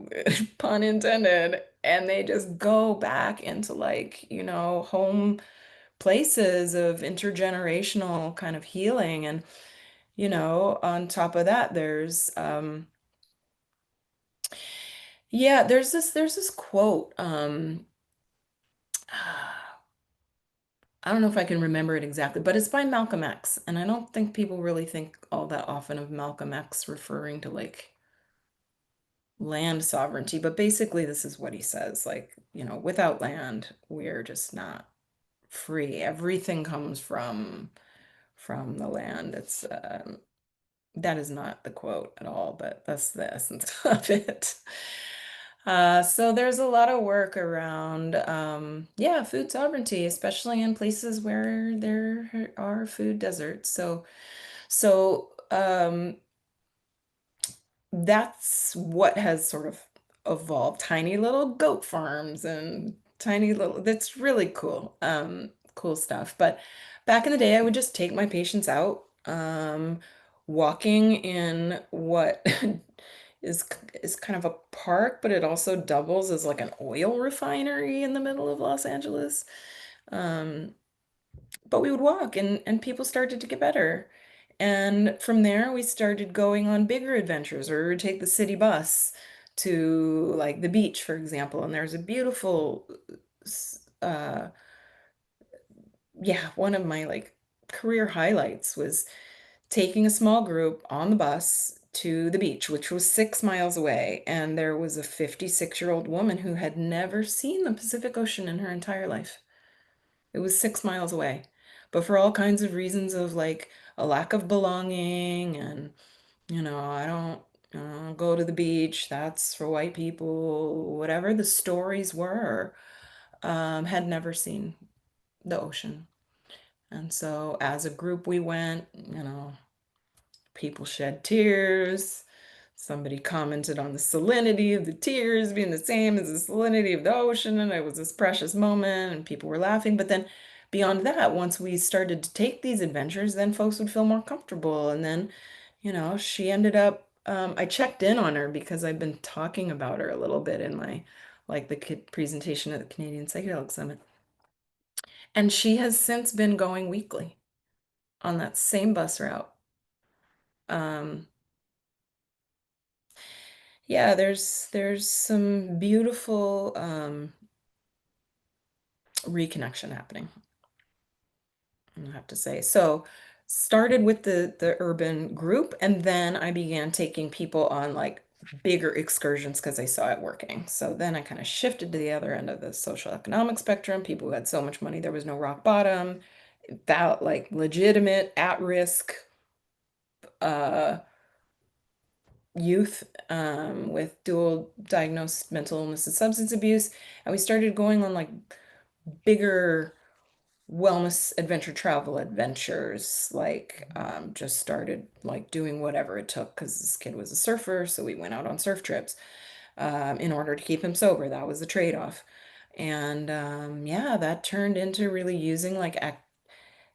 pun intended, and they just go back into like, home places of intergenerational kind of healing. And, on top of that, yeah, there's this quote. I don't know if I can remember it exactly, but it's by Malcolm X. And I don't think people really think all that often of Malcolm X referring to like land sovereignty. But basically, this is what he says, like, without land, we're just not free. Everything comes from the land. It's that is not the quote at all, but that's the essence of it. So there's a lot of work around, yeah, food sovereignty, especially in places where there are food deserts. So that's what has sort of evolved. Tiny little goat farms and tiny little, that's really cool. Cool stuff. But back in the day, I would just take my patients out, walking in what is is kind of a park, but it also doubles as like an oil refinery in the middle of Los Angeles. Um, but we would walk, and people started to get better. And from there, we started going on bigger adventures, or we would take the city bus to like the beach, for example. And there's a beautiful, uh, yeah, one of my like career highlights was taking a small group on the bus to the beach, which was 6 miles away. And there was a 56-year-old woman who had never seen the Pacific Ocean in her entire life. It was 6 miles away. But for all kinds of reasons of like a lack of belonging and, I don't go to the beach, that's for white people, whatever the stories were, had never seen the ocean. And so as a group, we went, people shed tears. Somebody commented on the salinity of the tears being the same as the salinity of the ocean, and it was this precious moment, and people were laughing. But then beyond that, once we started to take these adventures, then folks would feel more comfortable. And then, she ended up, I checked in on her because I've been talking about her a little bit in my, like the presentation at the Canadian Psychedelic Summit. And she has since been going weekly on that same bus route. Um, yeah, there's some beautiful reconnection happening, I have to say. So started with the urban group, and then I began taking people on like bigger excursions because I saw it working. So then I kind of shifted to the other end of the social economic spectrum. People who had so much money there was no rock bottom, that like legitimate at risk uh youth with dual diagnosed mental illness and substance abuse. And we started going on like bigger wellness adventure travel adventures, like just started like doing whatever it took because this kid was a surfer. So we went out on surf trips in order to keep him sober. That was the trade-off. And yeah, that turned into really using like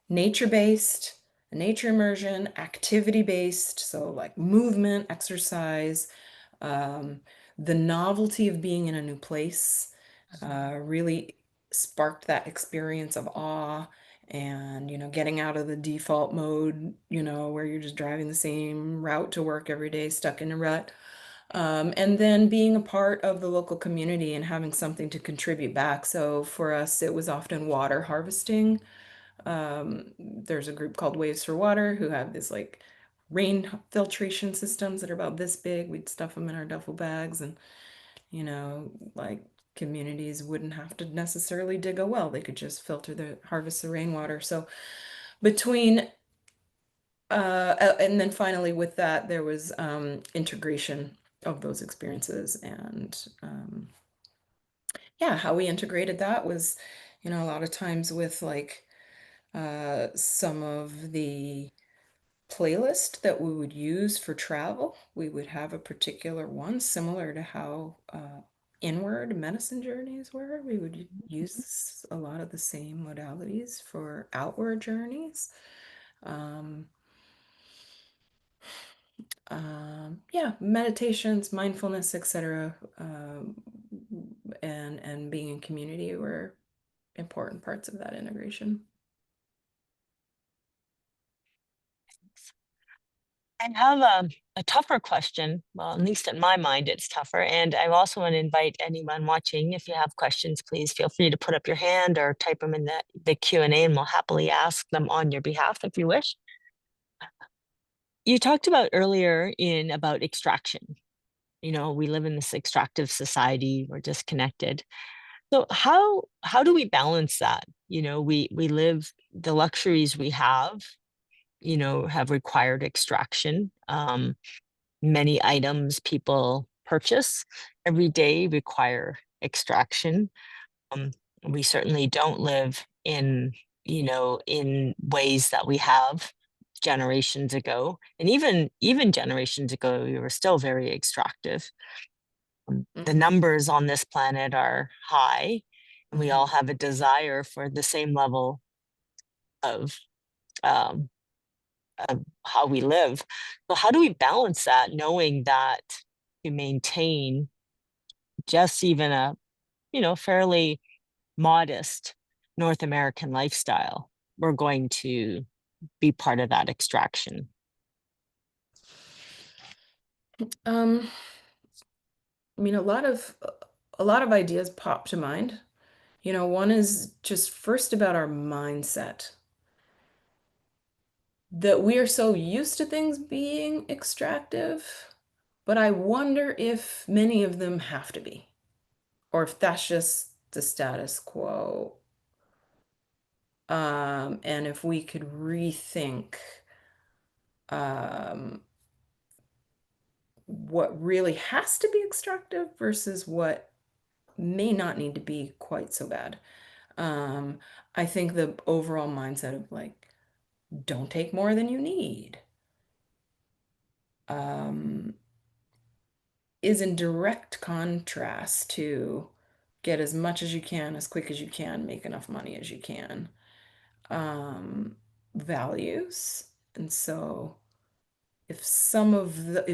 nature-based, nature immersion, activity-based, so like movement, exercise, um, the novelty of being in a new place really sparked that experience of awe and, getting out of the default mode, where you're just driving the same route to work every day, stuck in a rut. And then being a part of the local community and having something to contribute back. So for us, it was often water harvesting. There's a group called Waves for Water who have this like rain filtration systems that are about this big. We'd stuff them in our duffel bags, and like communities wouldn't have to necessarily dig a well. They could just harvest the rainwater. So between and then finally with that there was integration of those experiences, and yeah, how we integrated that was, a lot of times with like some of the playlist that we would use for travel. We would have a particular one similar to how inward medicine journeys were. We would use a lot of the same modalities for outward journeys. Um, yeah, meditations, mindfulness, etc., and being in community were important parts of that integration. I have a tougher question. Well, at least in my mind, it's tougher. And I also want to invite anyone watching, if you have questions, please feel free to put up your hand or type them in the Q&A, and we'll happily ask them on your behalf if you wish. You talked about earlier about extraction. We live in this extractive society, we're disconnected. So how do we balance that? We live, the luxuries we have required extraction. Many items people purchase every day require extraction. Um, we certainly don't live in ways that we have generations ago. And even generations ago, we were still very extractive. The Mhm, numbers on this planet are high, and we all mhm. have a desire for the same level of um, how we live. So how do we balance that, knowing that to maintain just even a fairly modest North American lifestyle, we're going to be part of that extraction? Um, I mean, a lot of ideas pop to mind. One is just first about our mindset, that we are so used to things being extractive, but I wonder if many of them have to be, or if that's just the status quo. And if we could rethink um, what really has to be extractive versus what may not need to be quite so bad. Um, I think the overall mindset of like, don't take more than you need, um, is in direct contrast to get as much as you can, as quick as you can, make enough money as you can, um, values. And so if some of the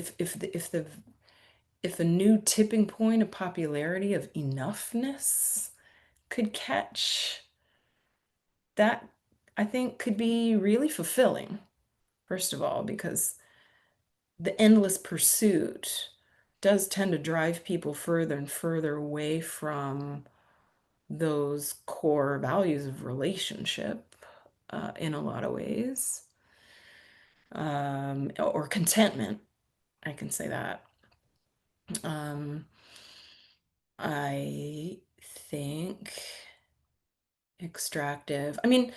if a new tipping point of popularity of enoughness could catch, that I think could be really fulfilling, first of all, because the endless pursuit does tend to drive people further and further away from those core values of relationship, in a lot of ways, or contentment. I can say that. Um, I think extractive. I mean,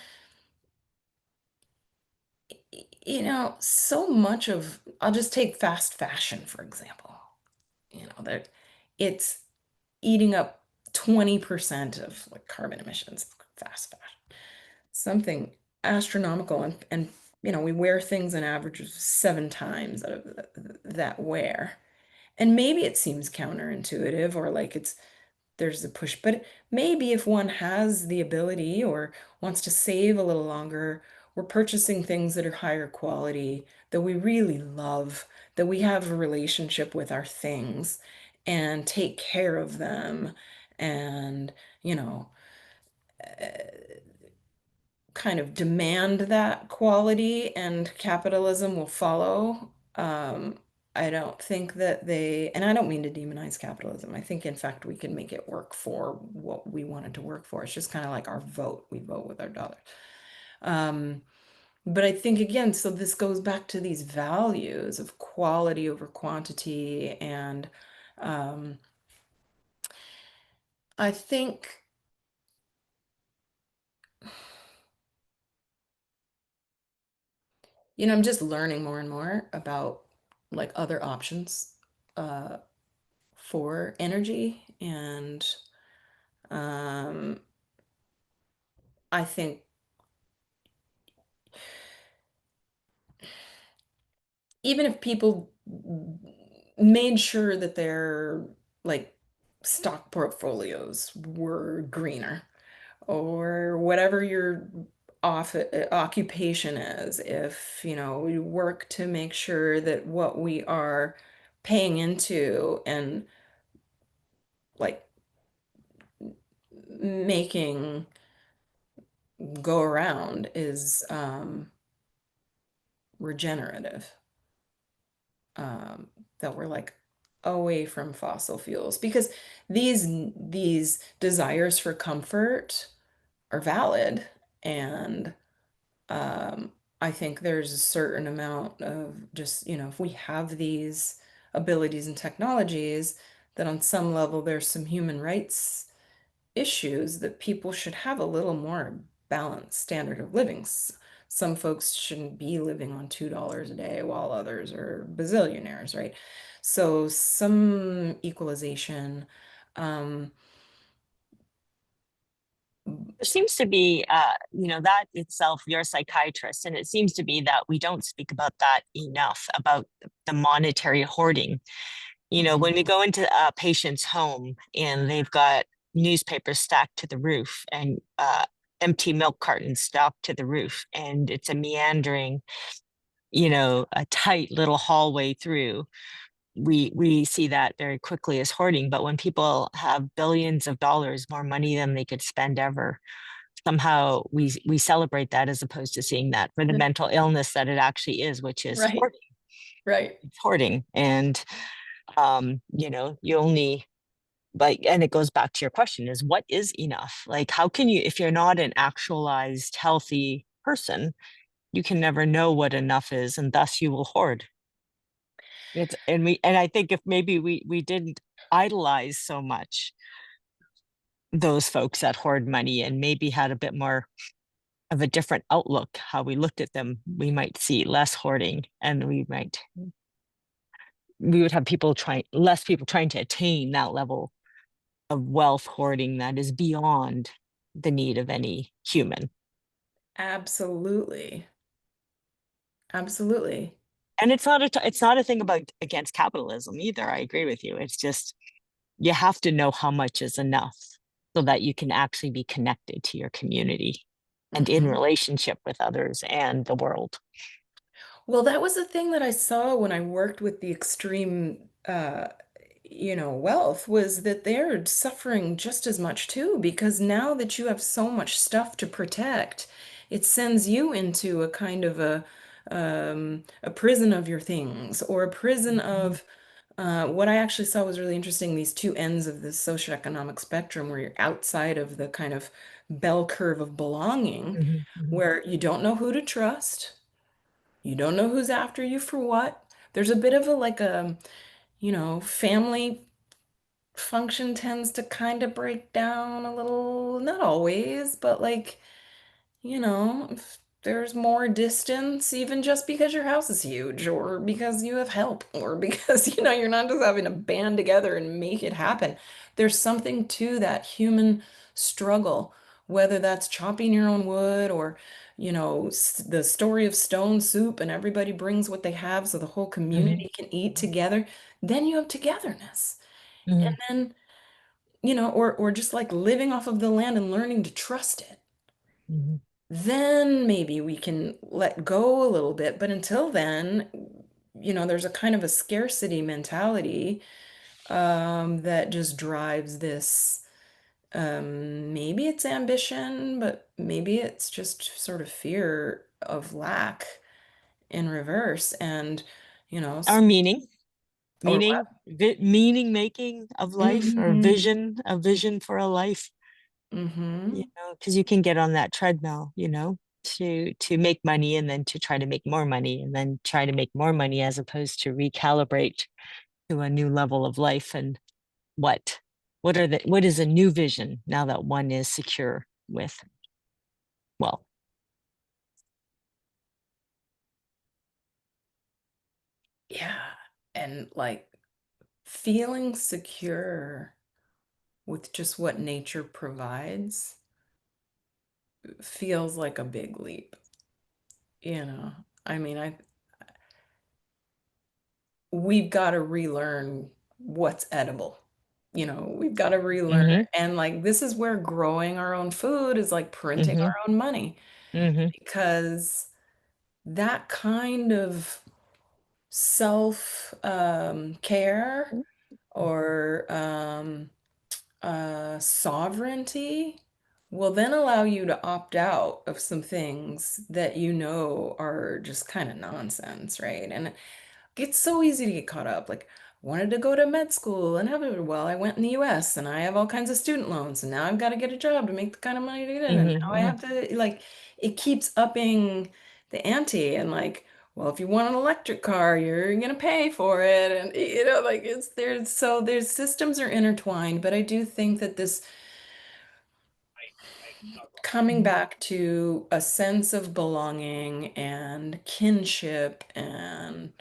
so much of, I'll just take fast fashion, for example. That it's eating up 20% of like carbon emissions, fast fashion. Something astronomical. And we wear things an average of 7 times out of that wear. And maybe it seems counterintuitive or like there's a push, but maybe if one has the ability or wants to save a little longer, we're purchasing things that are higher quality, that we really love, that we have a relationship with our things and take care of them and, you know, kind of demand that quality and capitalism will follow. I don't think that and I don't mean to demonize capitalism. I think, in fact, we can make it work for what we want it to work for. It's just kind of like our vote. We vote with our dollar. Um, but I think, again, so this goes back to these values of quality over quantity. And um, I think I'm just learning more and more about like other options uh, for energy. And um, I think even if people made sure that their like stock portfolios were greener or whatever your occupation is, if we work to make sure that what we are paying into and like making go around is regenerative, um, that we're like away from fossil fuels, because these desires for comfort are valid. And um, I think there's a certain amount of just, if we have these abilities and technologies, that on some level there's some human rights issues that people should have a little more balanced standard of living. Some folks shouldn't be living on $2 a day while others are bazillionaires, right? So some equalization. Um, There seems to be, that itself, you're a psychiatrist, and it seems to be that we don't speak about that enough, about the monetary hoarding. When we mhm. go into a patient's home and they've got newspapers stacked to the roof and empty milk cartons stacked to the roof, and it's a meandering, a tight little hallway through, we see that very quickly as hoarding. But when people have billions of dollars, more money than they could spend ever, somehow we celebrate that as opposed to seeing that for the mental illness that it actually is, which is Right, hoarding. right. It's hoarding. And you only, like, and it goes back to your question, is what is enough? Like, how can you, if you're not an actualized healthy person, you can never know what enough is, and thus you will hoard. And I think if maybe we didn't idolize so much those folks that hoard money and maybe had a bit more of a different outlook, how we looked at them, we might see less hoarding, and we would have less people trying to attain that level of wealth hoarding that is beyond. the need of any human. Absolutely. Absolutely. And it's not a thing about against capitalism either. I agree with you. It's just you have to know how much is enough so that you can actually be connected to your community and in Mhm. relationship with others and the world. Well, that was the thing that I saw when I worked with the extreme, wealth was that they're suffering just as much too, because now that you have so much stuff to protect, it sends you into a kind of a prison of your things or a prison Mhm, of what I actually saw was really interesting, these two ends of the socioeconomic spectrum where you're outside of the kind of bell curve of belonging, mhm, mhm, where you don't know who to trust. You don't know who's after you for what. There's a bit of a like a, family function tends to kind of break down a little, not always, but like, if there's more distance, even just because your house is huge, or because you have help, or because, you're not just having to band together and make it happen. There's something to that human struggle, whether that's chopping your own wood or, the story of stone soup and everybody brings what they have so the whole mhm, community can eat together. Then you have togetherness. And mhm, then, or just like living off of the land and learning to trust it, mhm. then maybe we can let go a little bit. But until then, there's a kind of a scarcity mentality that just drives this. Maybe it's ambition, but maybe it's just sort of fear of lack in reverse. And, you know, Our s- meaning, or what? meaning making of life, or Hmm. a vision for a life, Hmm. because you can get on that treadmill, to make money and then to try to make more money and then try to make more money as opposed to recalibrate to a new level of life. And what what is a new vision now that one is secure with, well, Yeah. And like feeling secure with just what nature provides feels like a big leap, you know. I mean, we've got to relearn what's edible. We've got to relearn mm-hmm, it. And like this is where growing our own food is like printing mm-hmm, our own money mm-hmm, because that kind of self care or sovereignty will then allow you to opt out of some things that are just kind of nonsense, right? And it's so easy to get caught up. Like, wanted to go to med school and have it. Well, I went in the US and I have all kinds of student loans, and now I've got to get a job to make the kind of money to get in. And now I mm-hmm, have to, like, it keeps upping the ante. And, like, well, if you want an electric car, you're gonna pay for it. And, like, there's systems are intertwined. But I do think that this coming mm-hmm. back to a sense of belonging and kinship and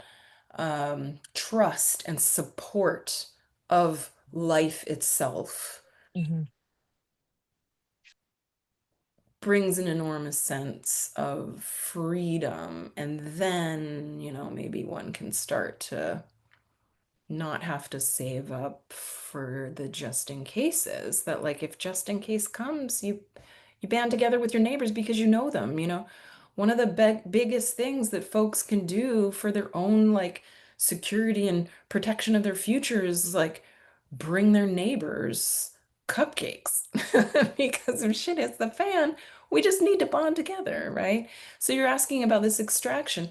trust and support of life itself Mm-hmm. brings an enormous sense of freedom. And then, maybe one can start to not have to save up for the just in cases that like if just in case comes you band together with your neighbors because you know them. One of the biggest things that folks can do for their own like security and protection of their future is like bring their neighbors cupcakes because if shit hits the fan we just need to bond together, right? So you're asking about this extraction.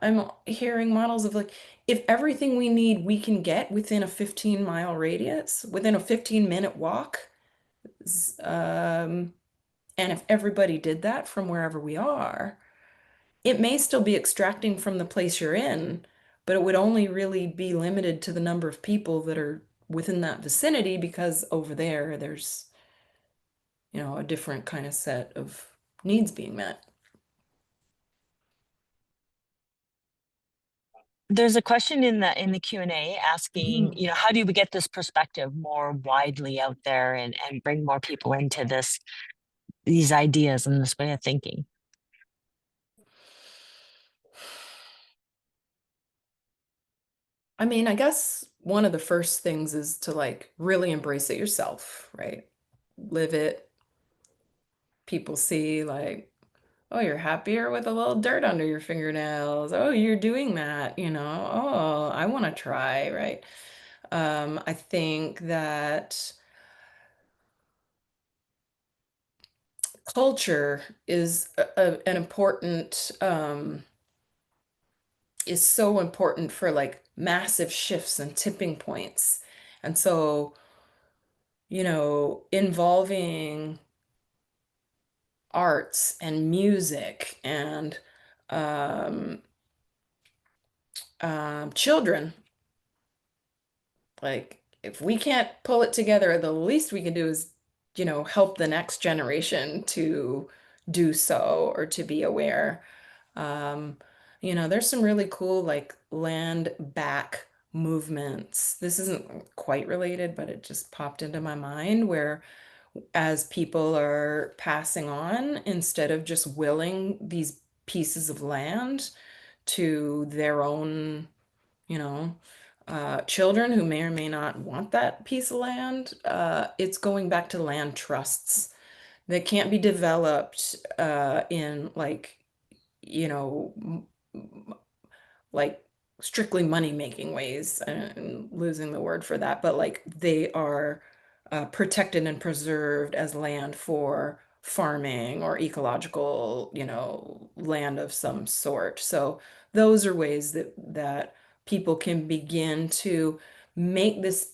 I'm hearing models of like, if everything we need we can get within a 15-mile radius, within a 15-minute walk, and if everybody did that from wherever we are, it may still be extracting from the place you're in, but it would only really be limited to the number of people that are within that vicinity because over there's, a different kind of set of needs being met. There's a question in the Q&A asking, Mhm. how do we get this perspective more widely out there and bring more people into this? these ideas and this way of thinking? I mean, I guess one of the first things is to like really embrace it yourself, right? Live it. People see like, oh, you're happier with a little dirt under your fingernails. Oh, you're doing that, you know. Oh, I want to try, right? I think that culture is an important is so important for like massive shifts and tipping points. And so, involving arts and music and um, children, like if we can't pull it together, the least we can do is, help the next generation to do so or to be aware. Um, there's some really cool like land back movements. This isn't quite related, but it just popped into my mind where as people are passing on, instead of just willing these pieces of land to their own, you know, children who may or may not want that piece of land, it's going back to land trusts that can't be developed in like, you know, like strictly money making ways. I'm losing the word for that, but like they are protected and preserved as land for farming or ecological, land of some sort. So those are ways that people can begin to make this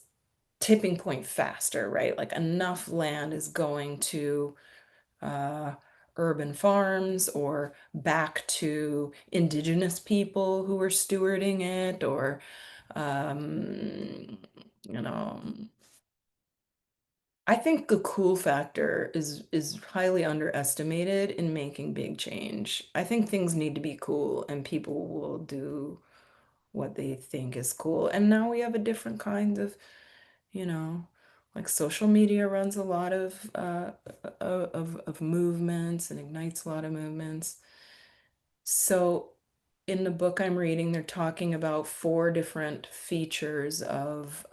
tipping point faster, right? Like enough land is going to uh, urban farms or back to indigenous people who are stewarding it, or, um, you know, I think the cool factor is highly underestimated in making big change. I think things need to be cool and people will do what they think is cool. And now we have a different kind of, you know, like social media runs a lot of movements and ignites a lot of movements. So in the book I'm reading, they're talking about four different features of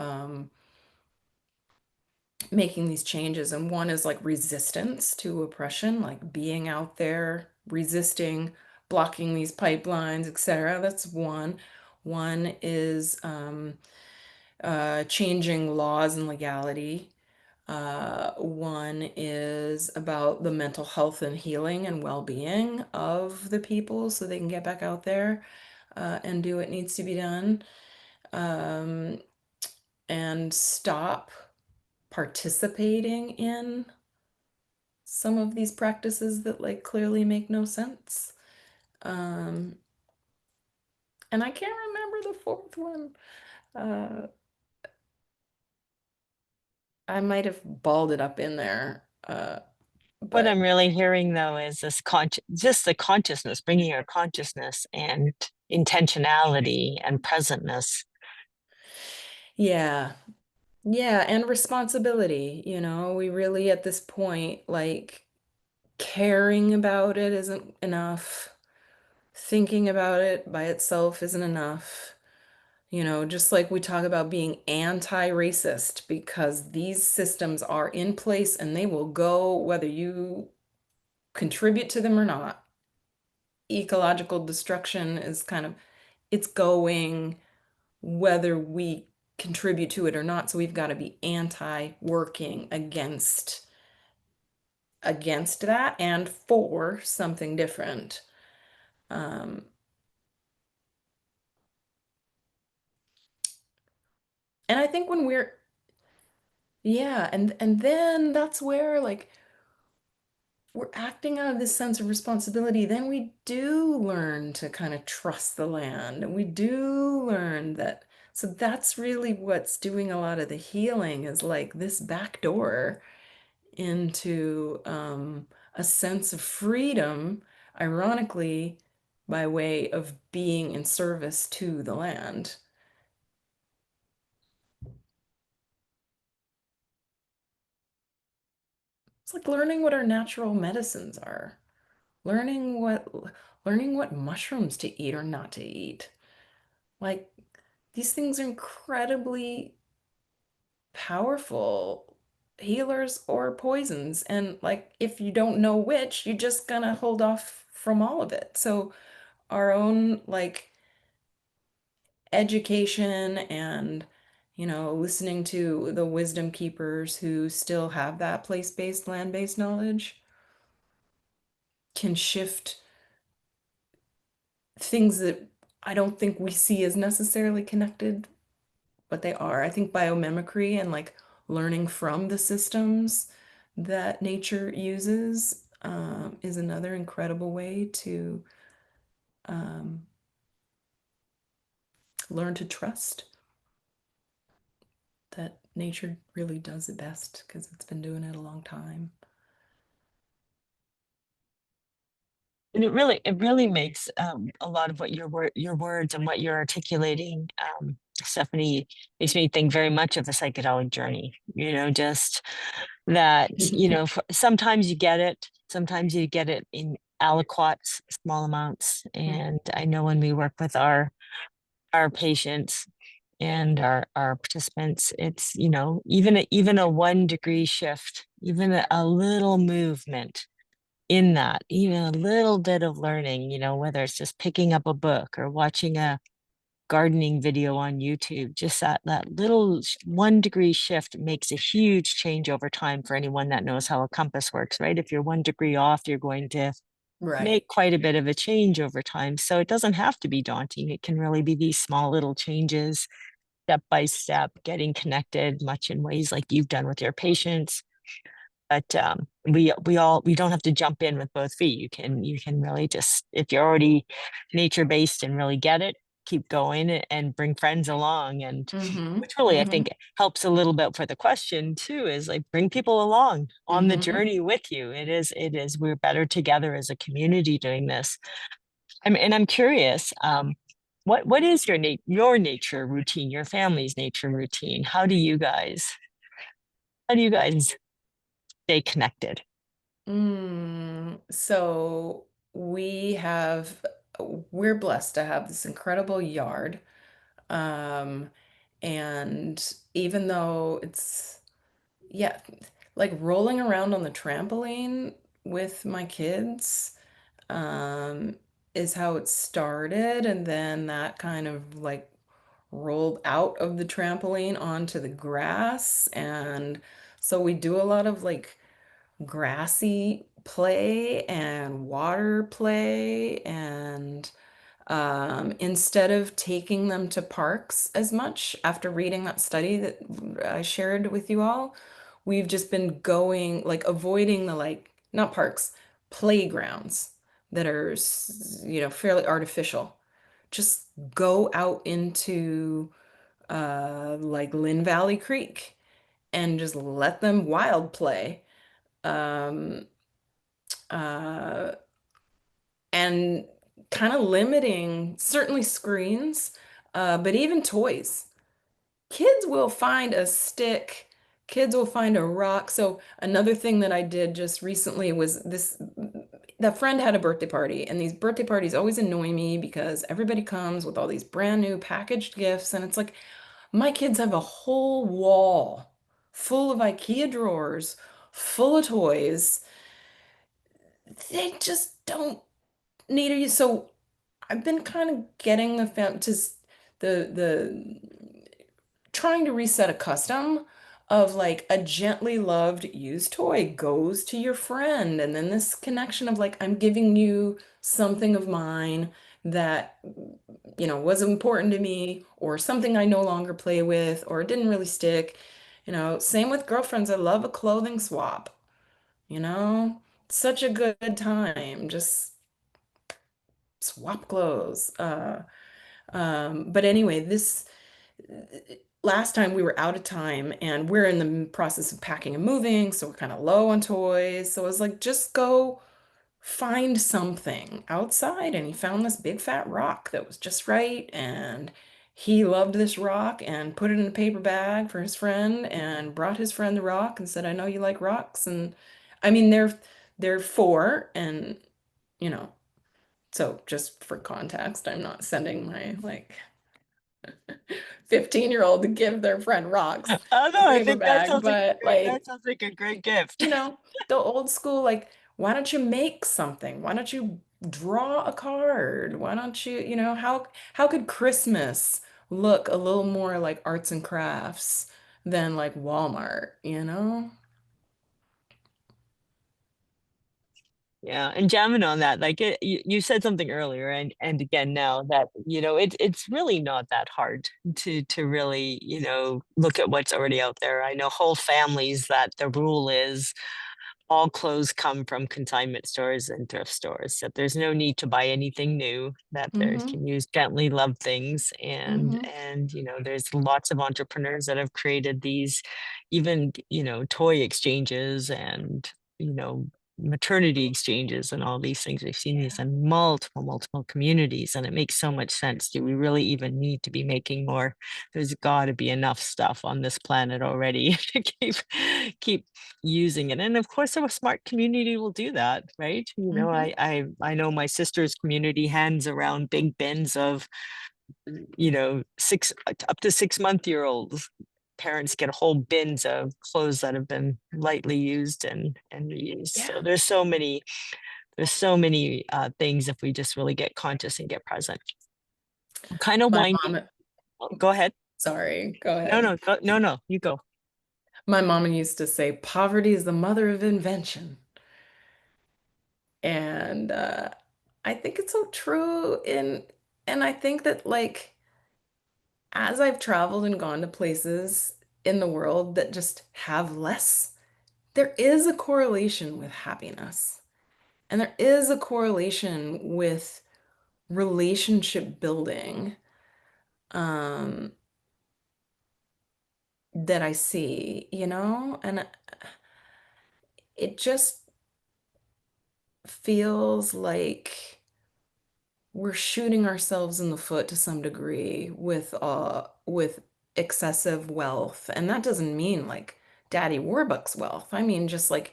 making these changes. And one is like resistance to oppression, like being out there, resisting, blocking these pipelines, etc. That's one. One is changing laws and legality. One is about the mental health and healing and well-being of the people so they can get back out there and do what needs to be done, um, and stop participating in some of these practices that like clearly make no sense. Um, and I can't remember the fourth one. Uh, I might have balled it up in there, What I'm but really hearing though is this just the consciousness, bringing your consciousness and intentionality and presentness. yeah, yeah, and responsibility. We really at this point, like caring about it isn't enough. Thinking about it by itself isn't enough. Just like we talk about being anti-racist because these systems are in place and they will go whether you contribute to them or not. Ecological destruction is kind of, it's going whether we contribute to it or not. So we've got to be anti-working against that and for something different. Um, and I think when we're, yeah, and then that's where like we're acting out of this sense of responsibility, then we do learn to kind of trust the land and we do learn that. So that's really what's doing a lot of the healing is like this back door into a sense of freedom, ironically, by way of being in service to the land. It's like learning what our natural medicines are, learning what learning what mushrooms to eat or not to eat. Like these things are incredibly powerful healers or poisons. And like if you don't know which, you're just gonna hold off from all of it. So our own like education and listening to the wisdom keepers who still have that place-based, land-based knowledge can shift things that I don't think we see as necessarily connected, but they are. I think biomimicry and like learning from the systems that nature uses is another incredible way to um, learn to trust that nature really does it best because it's been doing it a long time. And it really makes a lot of what your words and what you're articulating, Stephanie, makes me think very much of a psychedelic journey. Just that, sometimes you get it in aliquots, small amounts. And I know when we work with our patients and our participants, it's, even a 1 degree shift, even a little movement in that, even a little bit of learning, whether it's just picking up a book or watching a gardening video on YouTube, just that little 1 degree shift makes a huge change over time for anyone that knows how a compass works, right? If you're 1 degree off, you're going to Right. make quite a bit of a change over time. So it doesn't have to be daunting. It can really be these small little changes, step by step, getting connected, much in ways like you've done with your patients. But we don't have to jump in with both feet. You can really just, if you're already nature based and really get it, keep going and bring friends along. And Mm-hmm. which really I Mm-hmm. think helps a little bit for the question too, is like bring people along on the Mm-hmm. journey with you. It is we're better together as a community doing this. And I'm curious, what is your nature routine, your family's nature routine? How do you guys stay connected? So we have, we're blessed to have this incredible yard. Um, and even though it's, yeah, like rolling around on the trampoline with my kids, um, is how it started. And then that kind of like rolled out of the trampoline onto the grass. And so we do a lot of like grassy play and water play and instead of taking them to parks as much after reading that study that I shared with you all, we've just been going like avoiding the like not parks, playgrounds that are fairly artificial. Just go out into like Lynn Valley Creek and just let them wild play. Um, uh, and kind of limiting certainly screens, but even toys. Kids will find a stick, kids will find a rock. So another thing that I did just recently was this, that friend had a birthday party, and these birthday parties always annoy me because everybody comes with all these brand new packaged gifts, and it's like my kids have a whole wall full of IKEA drawers, full of toys. They just don't need to. So I've been kind of getting the fam to the trying to reset a custom of like a gently loved used toy goes to your friend, and then this connection of like I'm giving you something of mine that was important to me, or something I no longer play with, or it didn't really stick. Same with girlfriends. I love a clothing swap. You know, such a good time. Just swap clothes. But anyway, this last time we were out of time and we're in the process of packing and moving, so we're kind of low on toys. So I was like, just go find something outside. And he found this big fat rock that was just right. And he loved this rock and put it in a paper bag for his friend and brought his friend the rock and said, I know you like rocks. And I mean, they're four, and you know, so just for context, I'm not sending my like 15-year-old to give their friend rocks Oh in a no, I paper think that bag, sounds like a but great that like, sounds like a great gift. you know, the old school, like, why don't you make something? Why don't you draw a card? Why don't you, how could Christmas look a little more like arts and crafts than like Walmart, you know? Yeah, and jamming on that, like you said something earlier, and again now that it's really not that hard to really look at what's already out there. I know whole families that the rule is all clothes come from consignment stores and thrift stores. That there's no need to buy anything new. That there Mm-hmm. can use gently loved things, Mm-hmm. and there's lots of entrepreneurs that have created these, even toy exchanges and you know maternity exchanges and all these things. We've seen these Yeah. in multiple communities, and it makes so much sense. Do we really even need to be making more? There's got to be enough stuff on this planet already to keep using it. And of course, a smart community will do that, right? Mm-hmm. I know my sister's community hands around big bins of, six up to 6 month-year-olds. Parents get whole bins of clothes that have been lightly used and reused. So Yeah. there's so many things if we just really get conscious and get present. I'm kind of My winding. mom, Oh, go ahead. sorry, go No, ahead. no, no, no. You go. My mama used to say, poverty is the mother of invention. And I think it's so true. And I think that, like, as I've traveled and gone to places in the world that just have less, there is a correlation with happiness. And there is a correlation with relationship building, um, that I see, and it just feels like we're shooting ourselves in the foot to some degree with excessive wealth. And that doesn't mean like Daddy Warbucks wealth. I mean just like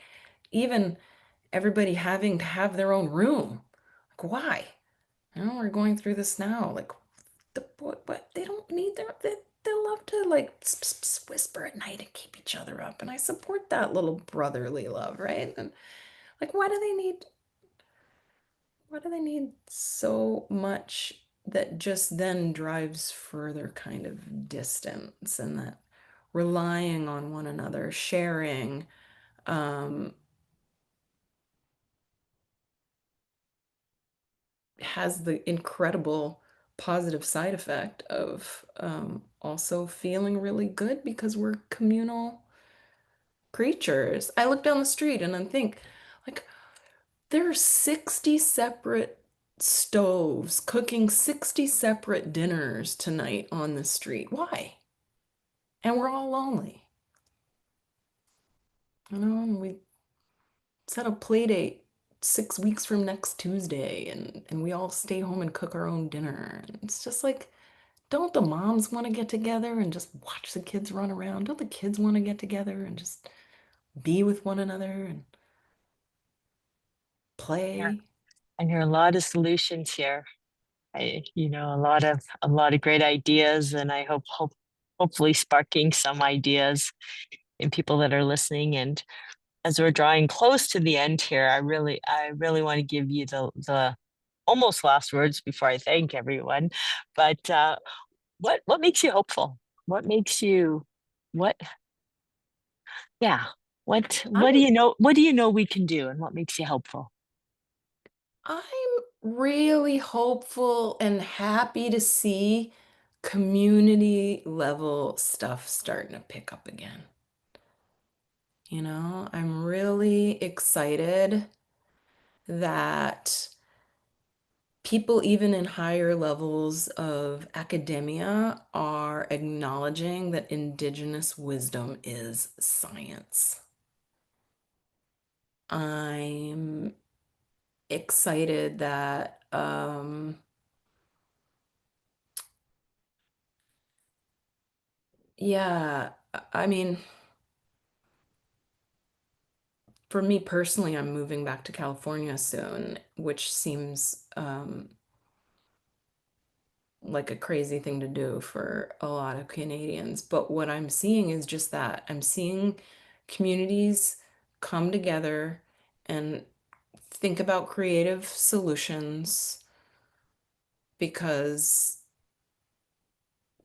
even everybody having to have their own room. Like why? We're going through this now. Like what they don't need they love to like whisper at night and keep each other up. And I support that little brotherly love, right? And like why do they need so much that just then drives further kind of distance, and that relying on one another, sharing, um, has the incredible positive side effect of also feeling really good because we're communal creatures. I look down the street and I think, like, there are 60 separate stoves cooking 60 separate dinners tonight on the street. Why? And we're all lonely. And we set a play date 6 weeks from next Tuesday, and we all stay home and cook our own dinner. And it's just like, don't the moms want to get together and just watch the kids run around? Don't the kids want to get together and just be with one another and Yeah. play? I hear a lot of solutions here. A lot of great ideas, and I hopefully sparking some ideas in people that are listening. And as we're drawing close to the end here, I really want to give you the almost last words before I thank everyone. But what makes you hopeful? What makes you what? Yeah. What do I'm you know? What do you know we can do, and what makes you hopeful? I'm really hopeful and happy to see community level stuff starting to pick up again. I'm really excited that people, even in higher levels of academia, are acknowledging that indigenous wisdom is science. I'm excited that, yeah, I mean, for me personally, I'm moving back to California soon, which seems like a crazy thing to do for a lot of Canadians. But what I'm seeing is just that. I'm seeing communities come together and think about creative solutions because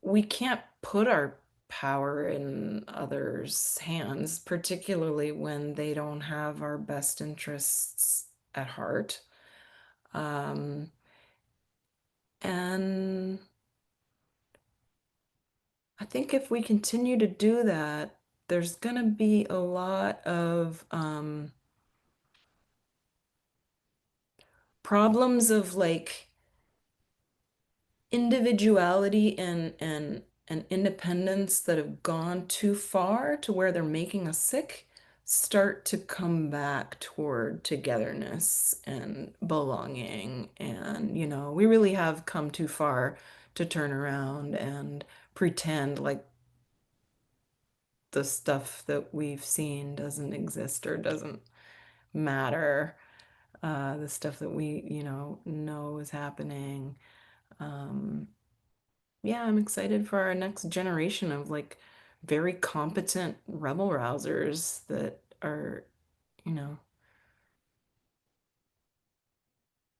we can't put our power in others' hands, particularly when they don't have our best interests at heart. Um, and I think if we continue to do that, there's going to be a lot of problems of like individuality and independence that have gone too far to where they're making us sick start to come back toward togetherness and belonging. And, we really have come too far to turn around and pretend like the stuff that we've seen doesn't exist or doesn't matter. The stuff that we, know is happening. Um, yeah, I'm excited for our next generation of like very competent rebel rousers that are, you know,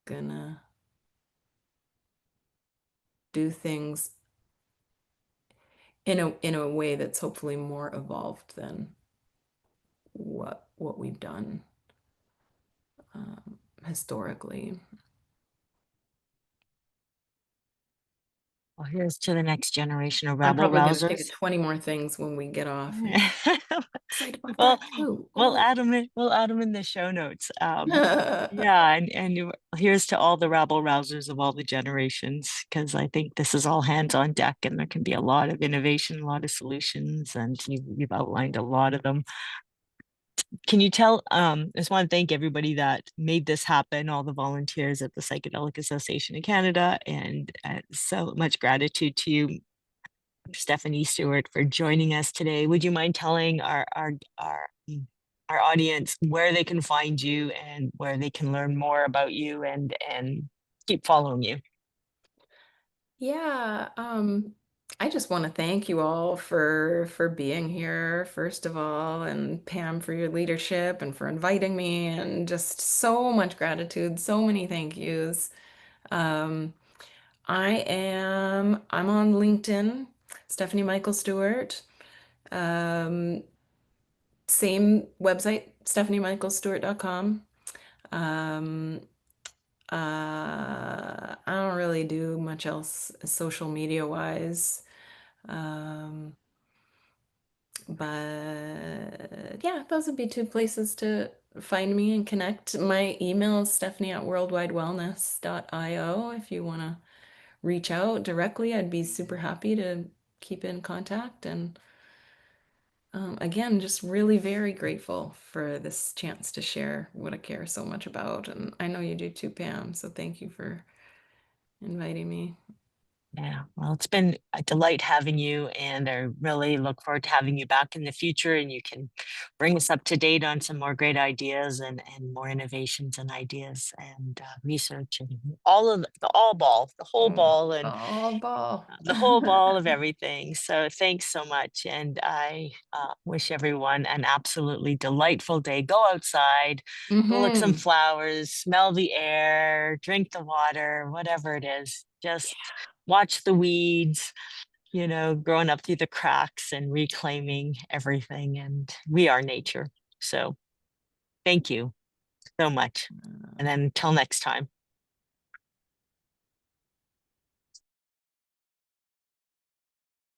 gonna do things in a way that's hopefully more evolved than what we've done historically. Well, here's to the next generation of I'm rabble probably gonna think of rousers. 20 more things when we get off and excited about Well, that too. we'll Oh. add them in, we'll add them in the show notes. Yeah, here's to all the rabble rousers of all the generations, because I think this is all hands on deck, and there can be a lot of innovation, a lot of solutions, and you've outlined a lot of them. Can you tell, I just want to thank everybody that made this happen, all the volunteers at the Psychedelic Association of Canada, and so much gratitude to you, Stephanie Stewart, for joining us today. Would you mind telling our audience where they can find you and where they can learn more about you and keep following you? Yeah, I just want to thank you all for being here, first of all, and Pam for your leadership and for inviting me, and just so much gratitude, so many thank yous. Um, I'm on LinkedIn, Stephanie Michael Stewart. Um, Same website, stephaniemichaelstewart.com. Um, I don't really do much else social media wise. Um, but yeah, those would be two places to find me and connect. My email is Stephanie at worldwidewellness.io. If you want to reach out directly, I'd be super happy to keep in contact. And again, just really very grateful for this chance to share what I care so much about. And I know you do too, Pam. So thank you for inviting me. Yeah, well, it's been a delight having you, and I really look forward to having you back in the future, and you can bring us up to date on some more great ideas and more innovations and ideas and research and all of the all ball, the whole Oh, ball, and oh, ball. the whole ball of everything. So thanks so much. And I wish everyone an absolutely delightful day. Go outside, go look some Hmm. flowers, smell the air, drink the water, whatever it is. Just watch the weeds, growing up through the cracks and reclaiming everything. And we are nature. So thank you so much. And then until next time.